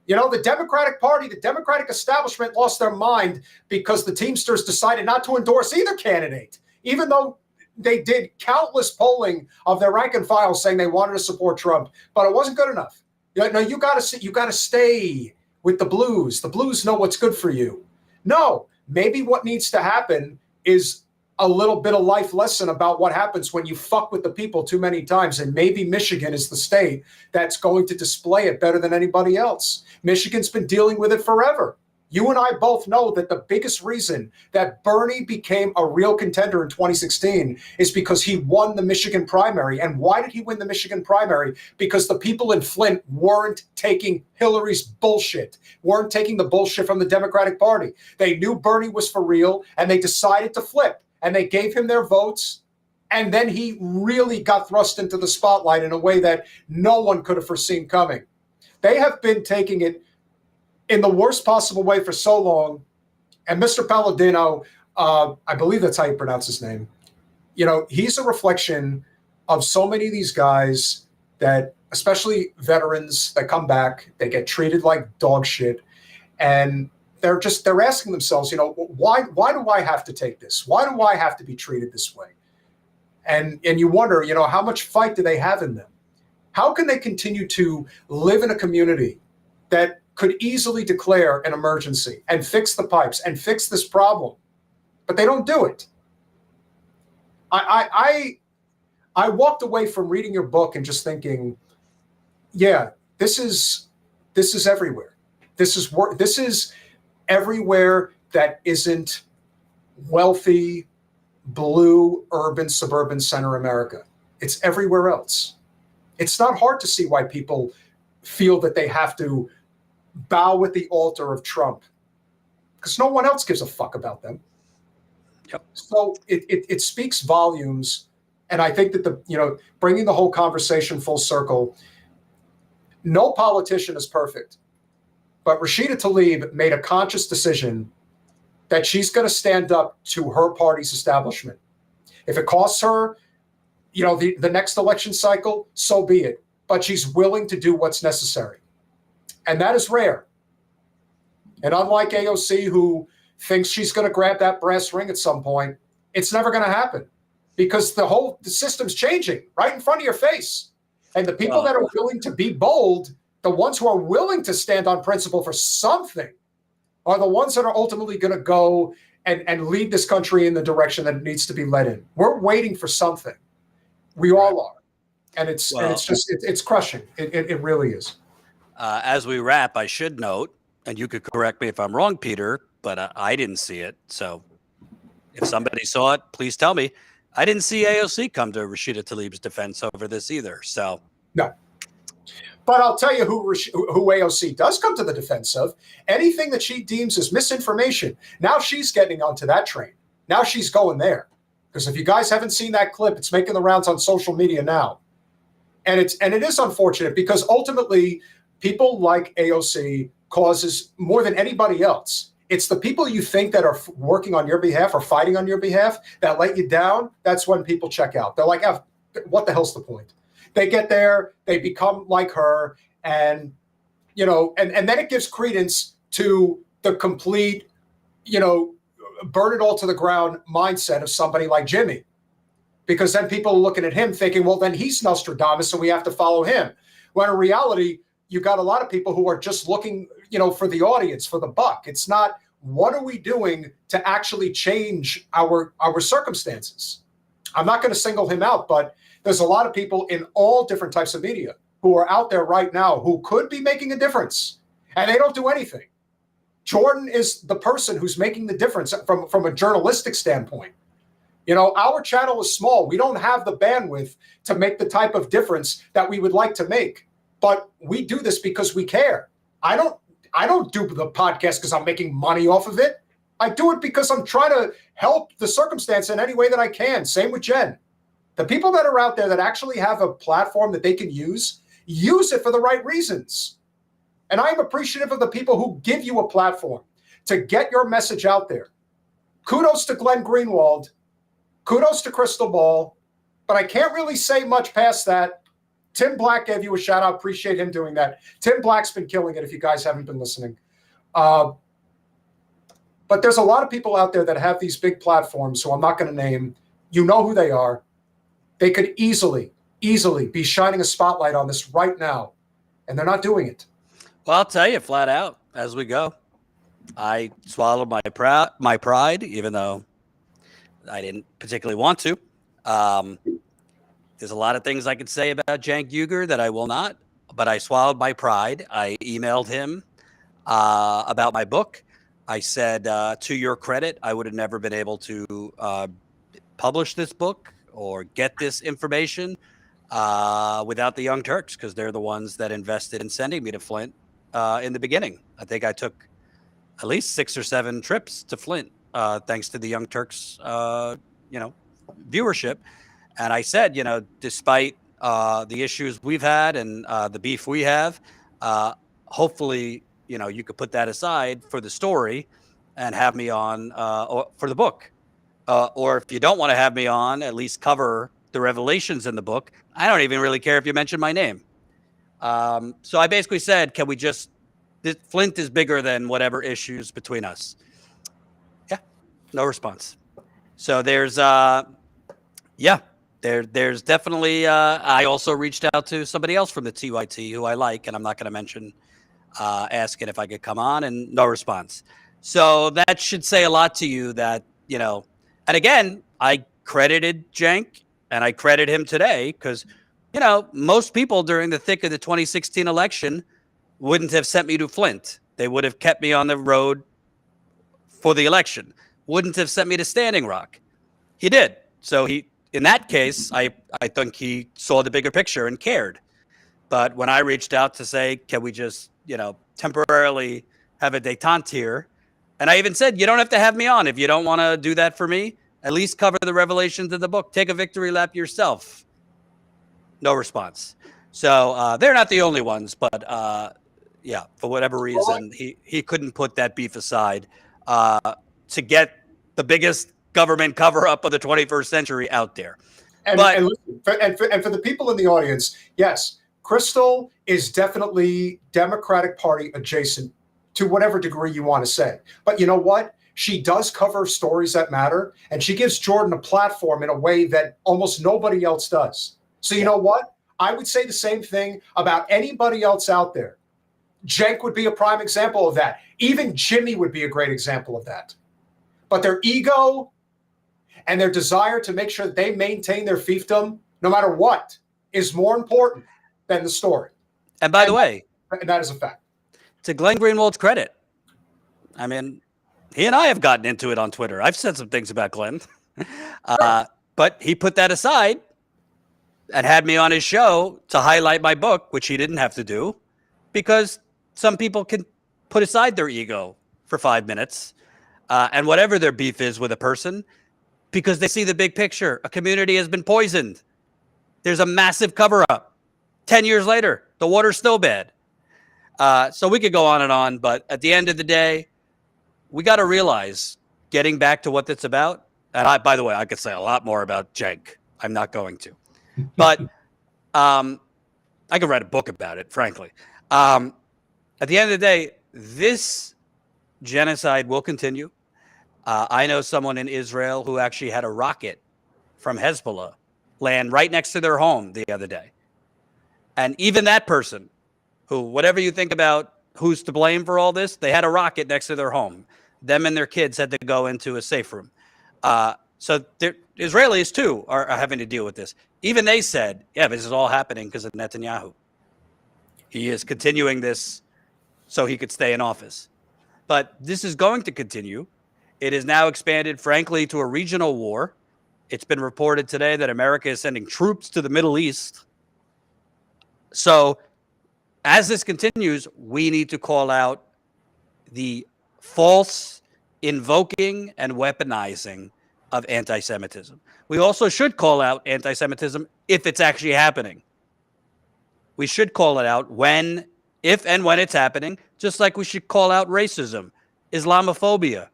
The Democratic Party, the Democratic establishment lost their mind because the Teamsters decided not to endorse either candidate, even though they did countless polling of their rank and file saying they wanted to support Trump, but it wasn't good enough. No, you got to stay with the Blues. The Blues know what's good for you. No, maybe what needs to happen is a little bit of life lesson about what happens when you fuck with the people too many times. And maybe Michigan is the state that's going to display it better than anybody else. Michigan's been dealing with it forever. You and I both know that the biggest reason that Bernie became a real contender in 2016 is because he won the Michigan primary. And why did he win the Michigan primary? Because the people in Flint weren't taking Hillary's bullshit, weren't taking the bullshit from the Democratic Party. They knew Bernie was for real, and they decided to flip, and they gave him their votes. And then he really got thrust into the spotlight in a way that no one could have foreseen coming. They have been taking it in the worst possible way for so long. And Mr. Palladino, I believe that's how you pronounce his name. You know, he's a reflection of so many of these guys that, especially veterans that come back, they get treated like dog shit. And they're asking themselves, you know, why do I have to take this? Why do I have to be treated this way? And you wonder, you know, how much fight do they have in them? How can they continue to live in a community that could easily declare an emergency and fix the pipes and fix this problem, but they don't do it? I walked away from reading your book and just thinking, yeah, this is everywhere. This is everywhere that isn't wealthy, blue, urban, suburban center America. It's everywhere else. It's not hard to see why people feel that they have to bow at the altar of Trump, because no one else gives a fuck about them. Yep. So it speaks volumes. And I think that bringing the whole conversation full circle, no politician is perfect, but Rashida Tlaib made a conscious decision that she's going to stand up to her party's establishment. If it costs her, you know, the next election cycle, so be it. But she's willing to do what's necessary. And that is rare. And unlike AOC, who thinks she's going to grab that brass ring at some point, it's never going to happen, because the system's changing right in front of your face. And the people that are willing to be bold, the ones who are willing to stand on principle for something, are the ones that are ultimately going to go and lead this country in the direction that it needs to be led in. We're waiting for something. We all are. And it's crushing. It really is. As we wrap, I should note, and you could correct me if I'm wrong, Peter, but I didn't see it. So if somebody saw it, please tell me. I didn't see AOC come to Rashida Tlaib's defense over this either. So no. But I'll tell you who AOC does come to the defense of. Anything that she deems as misinformation, now she's getting onto that train. Now she's going there. Because if you guys haven't seen that clip, it's making the rounds on social media now. And it is unfortunate, because ultimately people like AOC causes more than anybody else. It's the people you think that are working on your behalf or fighting on your behalf that let you down. That's when people check out. They're like, what the hell's the point? They get there, they become like her, and you know, and then it gives credence to the complete, you know, burn it all to the ground mindset of somebody like Jimmy. Because then people are looking at him thinking, well, then he's Nostradamus and we have to follow him. When in reality, you got a lot of people who are just looking, you know, for the audience, for the buck. It's not, what are we doing to actually change our circumstances? I'm not going to single him out, but there's a lot of people in all different types of media who are out there right now who could be making a difference, and they don't do anything. Jordan is the person who's making the difference from a journalistic standpoint. You know, our channel is small. We don't have the bandwidth to make the type of difference that we would like to make, but we do this because we care. I don't do the podcast because I'm making money off of it. I do it because I'm trying to help the circumstance in any way that I can. Same with Jen. The people that are out there that actually have a platform that they can use it for the right reasons. And I'm appreciative of the people who give you a platform to get your message out there. Kudos to Glenn Greenwald. Kudos to Crystal Ball. But I can't really say much past that. Tim Black gave you a shout out. Appreciate him doing that. Tim Black's been killing it if you guys haven't been listening. But there's a lot of people out there that have these big platforms who I'm not going to name. You know who they are. They could easily be shining a spotlight on this right now, and they're not doing it. Well, I'll tell you flat out as we go. I swallowed my pride, even though I didn't particularly want to. There's a lot of things I could say about Cenk Uygur that I will not, but I swallowed my pride. I emailed him about my book. I said, to your credit, I would have never been able to publish this book or get this information without the Young Turks, because they're the ones that invested in sending me to Flint in the beginning. I think I took at least 6 or 7 trips to Flint thanks to the Young Turks, viewership. And I said, despite the issues we've had and the beef we have, hopefully, you could put that aside for the story and have me on for the book. Or if you don't want to have me on, at least cover the revelations in the book. I don't even really care if you mention my name. So I basically said, can we just, Flint is bigger than whatever issues between us. Yeah, no response. So there's, there's definitely, I also reached out to somebody else from the TYT who I like, and I'm not going to mention, asking if I could come on, and no response. So that should say a lot to you that, and again, I credited Cenk and I credit him today because, most people during the thick of the 2016 election wouldn't have sent me to Flint. They would have kept me on the road for the election, wouldn't have sent me to Standing Rock. He did. So in that case, I think he saw the bigger picture and cared. But when I reached out to say, can we just, temporarily have a detente here? And I even said, you don't have to have me on. If you don't want to do that for me, at least cover the revelations of the book. Take a victory lap yourself. No response. So they're not the only ones, but for whatever reason, he couldn't put that beef aside to get the biggest government cover-up of the 21st century out there. And for the people in the audience, yes, Crystal is definitely Democratic Party adjacent to whatever degree you want to say. But you know what? She does cover stories that matter, and she gives Jordan a platform in a way that almost nobody else does. So you know what? I would say the same thing about anybody else out there. Cenk would be a prime example of that. Even Jimmy would be a great example of that. But their ego and their desire to make sure that they maintain their fiefdom, no matter what, is more important than the story. And by the way, that is a fact. To Glenn Greenwald's credit, I mean, he and I have gotten into it on Twitter. I've said some things about Glenn, but he put that aside and had me on his show to highlight my book, which he didn't have to do, because some people can put aside their ego for 5 minutes and whatever their beef is with a person, because they see the big picture. A community has been poisoned. There's a massive cover-up. 10 years later, the water's still bad. So we could go on and on, but at the end of the day, we got to realize, getting back to what that's about, and by the way, I could say a lot more about Cenk. I'm not going to. But I could write a book about it, frankly. At the end of the day, this genocide will continue. I know someone in Israel who actually had a rocket from Hezbollah land right next to their home the other day. And even that person, who, whatever you think about who's to blame for all this, they had a rocket next to their home. Them and their kids had to go into a safe room. So Israelis, too, are having to deal with this. Even they said, this is all happening because of Netanyahu. He is continuing this so he could stay in office. But this is going to continue. It is now expanded, frankly, to a regional war. It's been reported today that America is sending troops to the Middle East. So as this continues, we need to call out the false invoking and weaponizing of anti-Semitism. We also should call out anti-Semitism if it's actually happening. We should call it out if and when it's happening, just like we should call out racism, Islamophobia.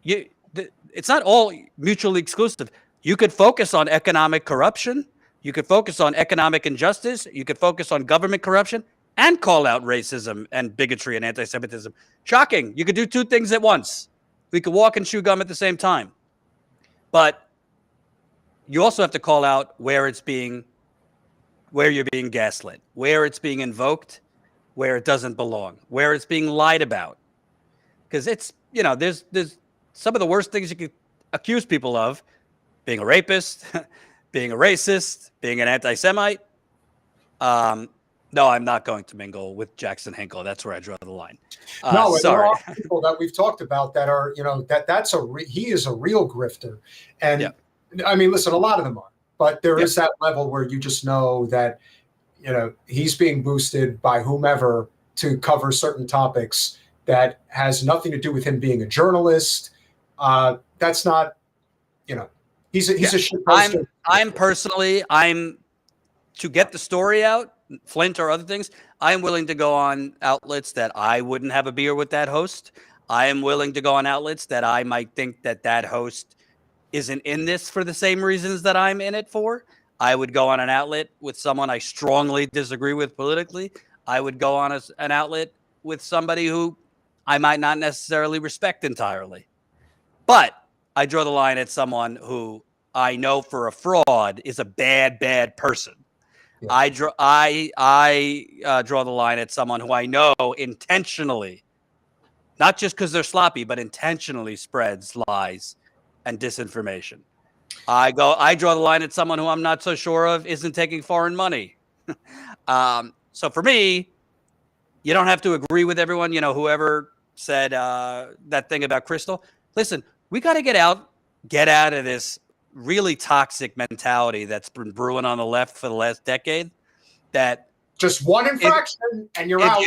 It's not all mutually exclusive. You could focus on economic corruption. You could focus on economic injustice. You could focus on government corruption and call out racism and bigotry and anti-Semitism. Shocking. You could do 2 things at once. We could walk and chew gum at the same time. But you also have to call out where you're being gaslit, where it's being invoked, where it doesn't belong, where it's being lied about. Because it's, there's some of the worst things you could accuse people of: being a rapist, being a racist, being an anti-Semite. No, I'm not going to mingle with Jackson Hinkle. That's where I draw the line. No, and there sorry. are people that we've talked about that are, he is a real grifter. And I mean, listen, a lot of them are, but there is that level where you just know that, he's being boosted by whomever to cover certain topics that has nothing to do with him being a journalist. That's not, he's a shit poster. I'm to get the story out, Flint or other things, I'm willing to go on outlets that I wouldn't have a beer with that host. I am willing to go on outlets that I might think that host isn't in this for the same reasons that I'm in it for. I would go on an outlet with someone I strongly disagree with politically. I would go on an outlet with somebody who I might not necessarily respect entirely. But I draw the line at someone who I know for a fraud is a bad person. Yeah. I draw the line at someone who I know intentionally, not just because they're sloppy, but intentionally spreads lies and disinformation. I draw the line at someone who I'm not so sure of isn't taking foreign money. So for me, you don't have to agree with everyone. Whoever said that thing about Crystal. Listen, we got to get out of this really toxic mentality that's been brewing on the left for the last decade. That just one infraction and you're out.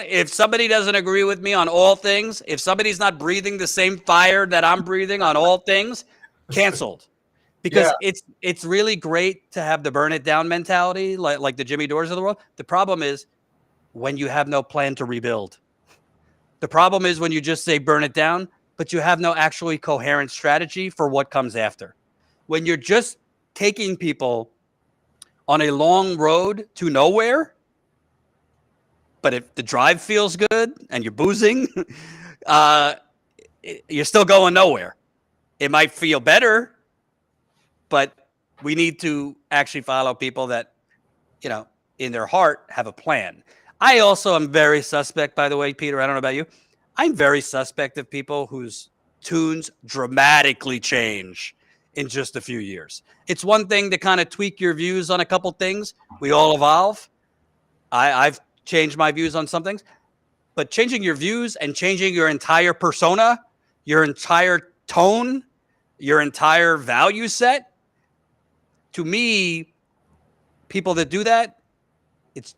If somebody doesn't agree with me on all things, if somebody's not breathing the same fire that I'm breathing on all things, canceled. Because it's really great to have the burn it down mentality, like the Jimmy Dores of the world. The problem is when you have no plan to rebuild. The problem is when you just say burn it down, but you have no actually coherent strategy for what comes after. When you're just taking people on a long road to nowhere, but if the drive feels good and you're boozing, you're still going nowhere. It might feel better, but we need to actually follow people that, in their heart have a plan. I also am very suspect, by the way, Peter, I don't know about you. I'm very suspect of people whose tunes dramatically change in just a few years. It's one thing to kind of tweak your views on a couple things. We all evolve. I've changed my views on some things, but changing your views and changing your entire persona, your entire tone, your entire value set, to me, people that do that, it's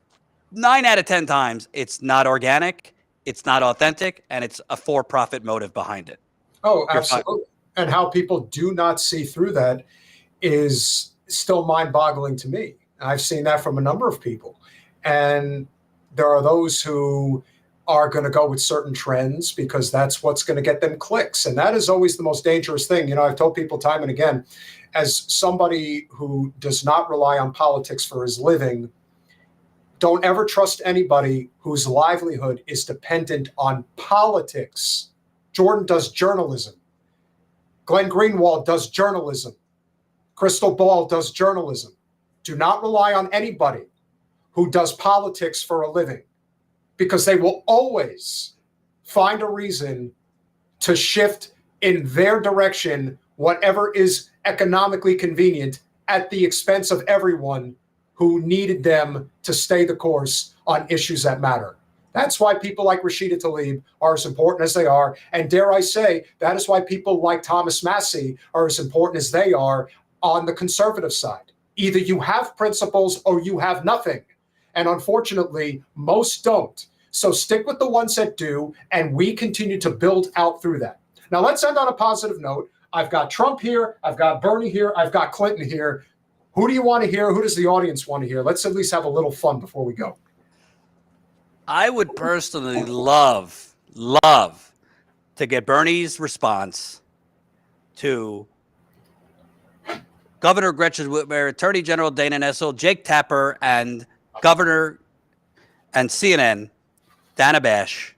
9 out of 10 times, it's not organic, it's not authentic, and it's a for-profit motive behind it. Oh, absolutely. And how people do not see through that is still mind-boggling to me. I've seen that from a number of people. And there are those who are going to go with certain trends because that's what's going to get them clicks. And that is always the most dangerous thing. I've told people time and again, as somebody who does not rely on politics for his living, don't ever trust anybody whose livelihood is dependent on politics. Jordan does journalism. Glenn Greenwald does journalism. Crystal Ball does journalism. Do not rely on anybody who does politics for a living, because they will always find a reason to shift in their direction, whatever is economically convenient, at the expense of everyone who needed them to stay the course on issues that matter. That's why people like Rashida Tlaib are as important as they are. And dare I say, that is why people like Thomas Massie are as important as they are on the conservative side. Either you have principles or you have nothing. And unfortunately, most don't. So stick with the ones that do, and we continue to build out through that. Now, let's end on a positive note. I've got Trump here. I've got Bernie here. I've got Clinton here. Who do you want to hear? Who does the audience want to hear? Let's at least have a little fun before we go. I would personally love to get Bernie's response to Governor Gretchen Whitmer, Attorney General Dana Nessel, Jake Tapper, and Governor and CNN, Dana Bash,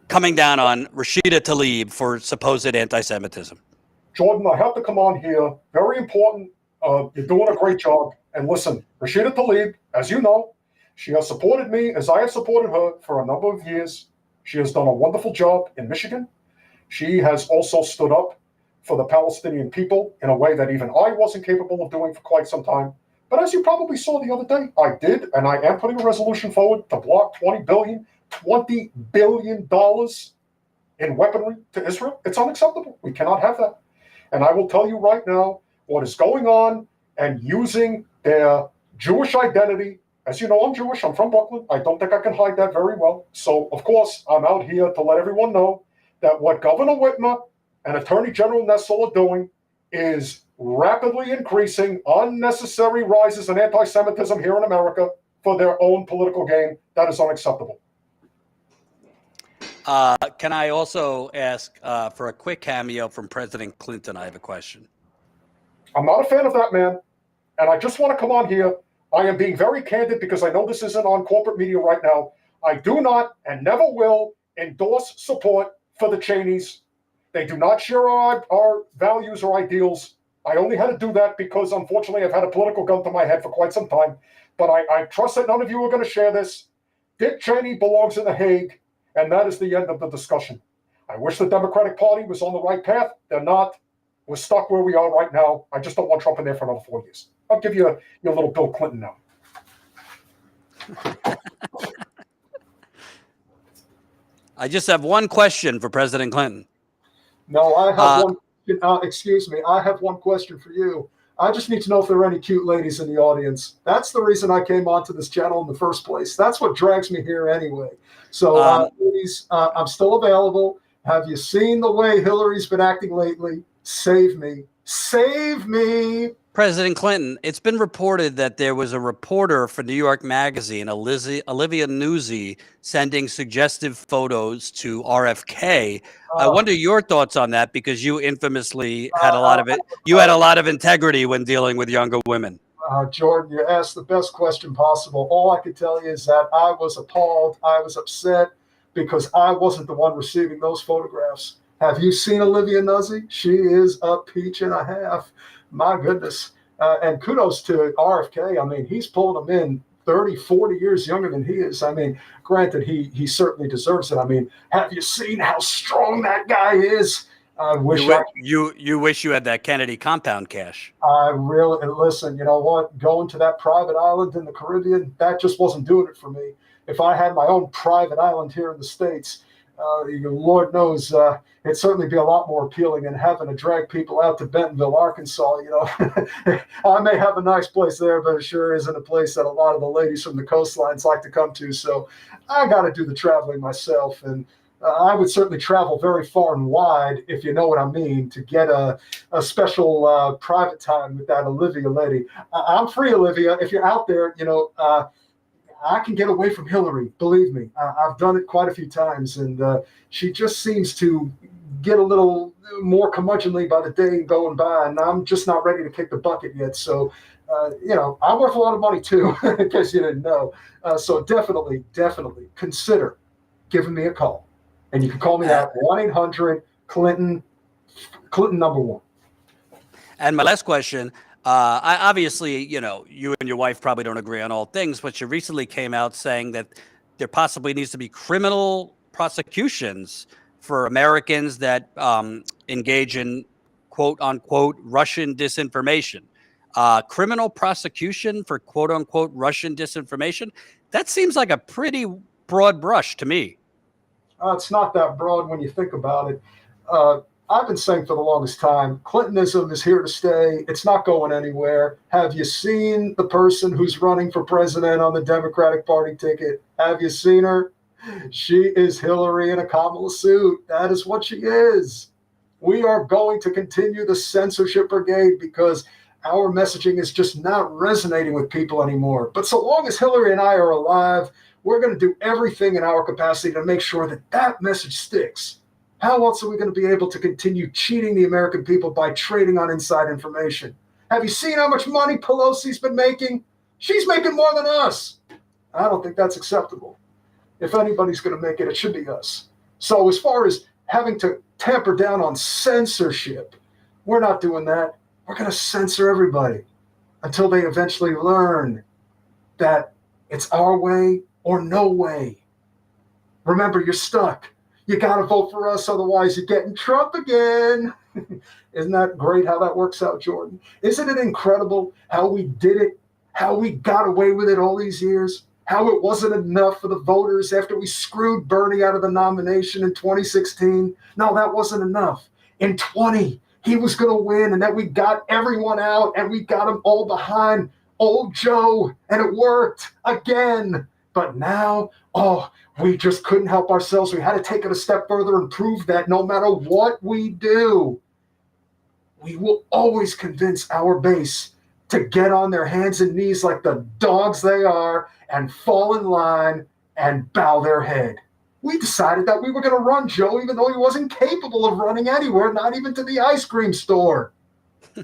coming down on Rashida Tlaib for supposed anti-Semitism. Jordan, I have to come on here. Very important. You're doing a great job. And listen, Rashida Tlaib, as you know, she has supported me as I have supported her for a number of years. She has done a wonderful job in Michigan. She has also stood up for the Palestinian people in a way that even I wasn't capable of doing for quite some time. But as you probably saw the other day, I did, and I am putting a resolution forward to block $20 billion in weaponry to Israel. It's unacceptable. We cannot have that. And I will tell you right now what is going on and using their Jewish identity. As you know, I'm Jewish. I'm from Brooklyn. I don't think I can hide that very well. So, of course, I'm out here to let everyone know that what Governor Whitmer and Attorney General Nessel are doing is rapidly increasing unnecessary rises in anti-Semitism here in America for their own political gain. That is unacceptable. Can I also ask for a quick cameo from President Clinton? I have a question. I'm not a fan of that man, and I just want to come on here. I am being very candid because I know this isn't on corporate media right now. I do not and never will endorse support for the Cheneys. They do not share our values or ideals. I only had to do that because, unfortunately, I've had a political gun to my head for quite some time. But I trust that none of you are going to share this. Dick Cheney belongs in The Hague, and that is the end of the discussion. I wish the Democratic Party was on the right path. They're not. We're stuck where we are right now. I just don't want Trump in there for another 4 years. I'll give you your little Bill Clinton now. I just have one question for President Clinton. No, I have one. Excuse me. I have one question for you. I just need to know if there are any cute ladies in the audience. That's the reason I came onto this channel in the first place. That's what drags me here anyway. So, ladies, I'm still available. Have you seen the way Hillary's been acting lately? Save me. Save me. President Clinton, it's been reported that there was a reporter for New York Magazine, Olivia Nuzzi, sending suggestive photos to RFK. I wonder your thoughts on that, because you infamously had a lot of it. You had a lot of integrity when dealing with younger women. Jordan, you asked the best question possible. All I could tell you is that I was appalled. I was upset because I wasn't the one receiving those photographs. Have you seen Olivia Nuzzi? She is a peach and a half. My goodness. And kudos to RFK. I mean, he's pulling them in 30, 40 years younger than he is. I mean, granted, he certainly deserves it. I mean, have you seen how strong that guy is? I wish you wish you had that Kennedy compound cash. I really, listen, you know what? Going to that private island in the Caribbean, that just wasn't doing it for me. If I had my own private island here in the States, Lord knows it'd certainly be a lot more appealing than having to drag people out to Bentonville, Arkansas. You know, I may have a nice place there, but it sure isn't a place that a lot of the ladies from the coastlines like to come to. So I got to do the traveling myself, and I would certainly travel very far and wide, if you know what I mean, to get a special private time with that Olivia lady. I'm free, Olivia. If you're out there, you know, I can get away from Hillary. Believe me, I've done it quite a few times, and she just seems to get a little more curmudgeonly by the day going by, and I'm just not ready to kick the bucket yet. So, you know, I'm worth a lot of money too, in case you didn't know. So definitely consider giving me a call. And you can call me at 1-800-CLINTON, Clinton #1. And my last question, I obviously, you know, you and your wife probably don't agree on all things, but you recently came out saying that there possibly needs to be criminal prosecutions for Americans that engage in quote unquote Russian disinformation. Criminal prosecution for quote unquote Russian disinformation? That seems like a pretty broad brush to me. It's not that broad when you think about it. I've been saying for the longest time, Clintonism is here to stay. It's not going anywhere. Have you seen the person who's running for president on the Democratic Party ticket? Have you seen her? She is Hillary in a Kamala suit. That is what she is. We are going to continue the censorship brigade because our messaging is just not resonating with people anymore. But so long as Hillary and I are alive, we're going to do everything in our capacity to make sure that that message sticks. How else are we going to be able to continue cheating the American people by trading on inside information? Have you seen how much money Pelosi's been making? She's making more than us. I don't think that's acceptable. If anybody's going to make it, it should be us. So as far as having to tamper down on censorship, we're not doing that. We're going to censor everybody until they eventually learn that it's our way or no way. Remember, you're stuck. You got to vote for us, otherwise you're getting Trump again. Isn't that great how that works out, Jordan? Isn't it incredible how we did it how we got away with it all these years, how it wasn't enough for the voters after we screwed Bernie out of the nomination in 2016. No, that wasn't enough. In 20, he was going to win, and that we got everyone out, and we got them all behind old Joe, and it worked again. But now, we just couldn't help ourselves. We had to take it a step further and prove that no matter what we do, we will always convince our base to get on their hands and knees like the dogs they are and fall in line and bow their head. We decided that we were going to run Joe even though he wasn't capable of running anywhere, not even to the ice cream store.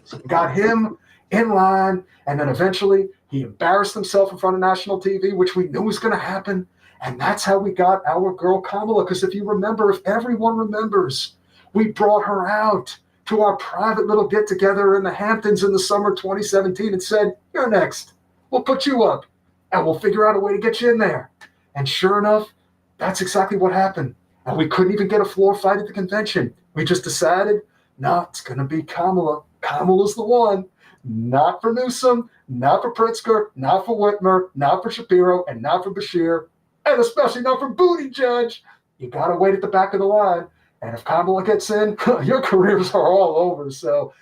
So we got him in line, and then eventually he embarrassed himself in front of national TV, which we knew was going to happen. And that's how we got our girl Kamala, because if you remember, if everyone remembers, we brought her out to our private little get-together in the Hamptons in the summer 2017 and said, "You're next. We'll put you up, and we'll figure out a way to get you in there." And sure enough, that's exactly what happened. And we couldn't even get a floor fight at the convention. We just decided, no, it's going to be Kamala. Kamala's the one. Not for Newsom, not for Pritzker, not for Whitmer, not for Shapiro, and not for Bashir, and especially not for Buttigieg. You got to wait at the back of the line. And if Kamala gets in, your careers are all over. So,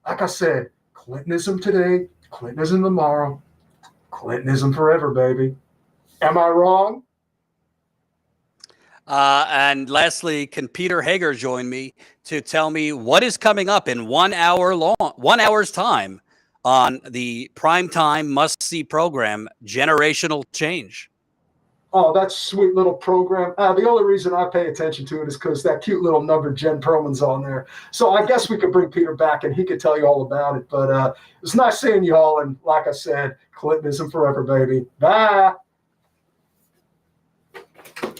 like I said, Clintonism today, Clintonism tomorrow, Clintonism forever, baby. Am I wrong? And lastly, can Peter Hager join me to tell me what is coming up in 1 hour's time on the primetime must-see program, Generational Change? Oh, that's a sweet little program. The only reason I pay attention to it is because that cute little number Jen Perlman's on there. So I guess we could bring Peter back and he could tell you all about it. But it was nice seeing you all. And like I said, Clintonism forever, baby. Bye.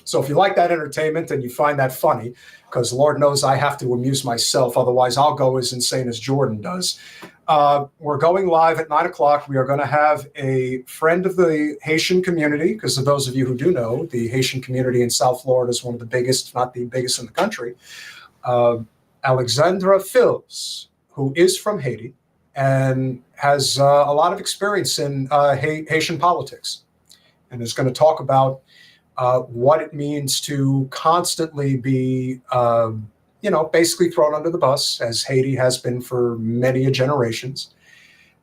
So if you like that entertainment and you find that funny, because Lord knows I have to amuse myself, otherwise I'll go as insane as Jordan does. We're going live at 9 o'clock. We are going to have a friend of the Haitian community, because of those of you who do know, the Haitian community in South Florida is one of the biggest, if not the biggest in the country. Alexandra Phils, who is from Haiti and has a lot of experience in Haitian politics, and is going to talk about what it means to constantly be, basically thrown under the bus, as Haiti has been for many generations.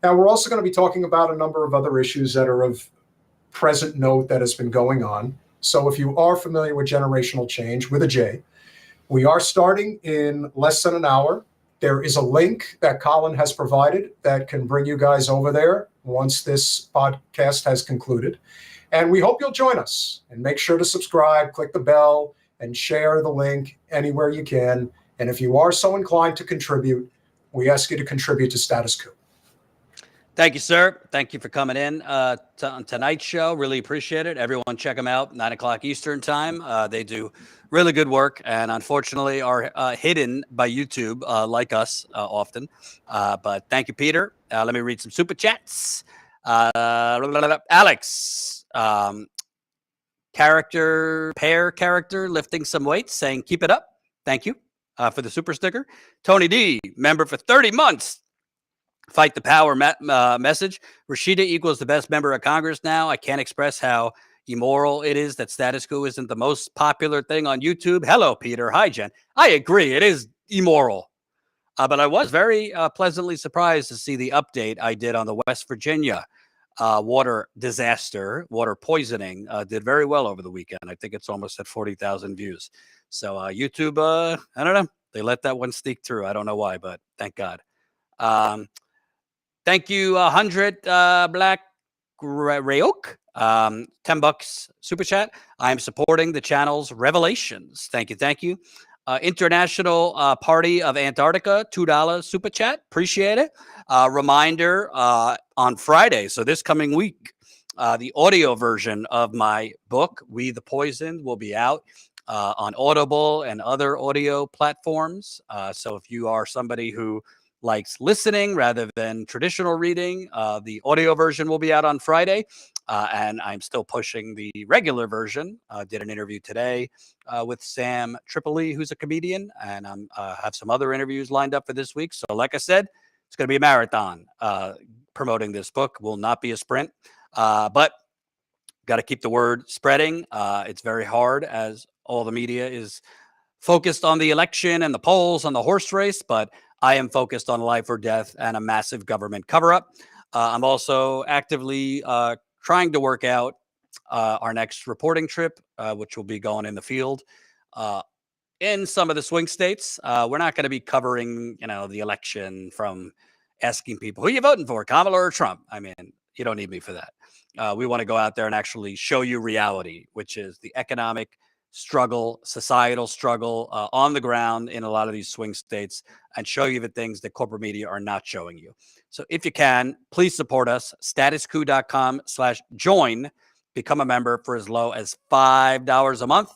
Now, we're also going to be talking about a number of other issues that are of present note that has been going on. So if you are familiar with generational change with a J, we are starting in less than an hour. There is a link that Colin has provided that can bring you guys over there once this podcast has concluded. And we hope you'll join us, and make sure to subscribe, click the bell, and share the link anywhere you can. And if you are so inclined to contribute, we ask you to contribute to Status Coup. Thank you, sir. Thank you for coming in on tonight's show. Really appreciate it. Everyone check them out, 9 o'clock Eastern time. They do really good work, and unfortunately are hidden by YouTube, like us often. But thank you, Peter. Let me read some super chats. Alex, character lifting some weights, saying keep it up. Thank you for the super sticker. Tony D, member for 30 months. Fight the power message. Rashida equals the best member of Congress now. I can't express how immoral it is that Status Coup isn't the most popular thing on YouTube. Hello, Peter. Hi, Jen. I agree. It is immoral. But I was very pleasantly surprised to see the update I did on the West Virginia water disaster, water poisoning. Did very well over the weekend. I think it's almost at 40,000 views. So YouTube, I don't know. They let that one sneak through. I don't know why, but thank God. Thank you, 100 Black Rayok. $10 super chat. I'm supporting the channel's revelations. Thank you. Thank you. International Party of Antarctica, $2 super chat. Appreciate it. Reminder on Friday, so this coming week, the audio version of my book, We the Poison, will be out on Audible and other audio platforms. So if you are somebody who likes listening rather than traditional reading, the audio version will be out on Friday. And I'm still pushing the regular version. Did an interview today with Sam Tripoli, who's a comedian, and I have some other interviews lined up for this week. So like I said, it's going to be a marathon. promoting this book will not be a sprint, but got to keep the word spreading. It's very hard as all the media is focused on the election and the polls and the horse race, but I am focused on life or death and a massive government cover-up. I'm also actively trying to work out our next reporting trip, which will be going in the field in some of the swing states. We're not going to be covering, the election from asking people, who are you voting for, Kamala or Trump? I mean, you don't need me for that. We want to go out there and actually show you reality, which is the economic struggle, societal struggle on the ground in a lot of these swing states, and show you the things that corporate media are not showing you. So if you can, please support us. StatusCoup.com/join. Become a member for as low as $5 a month.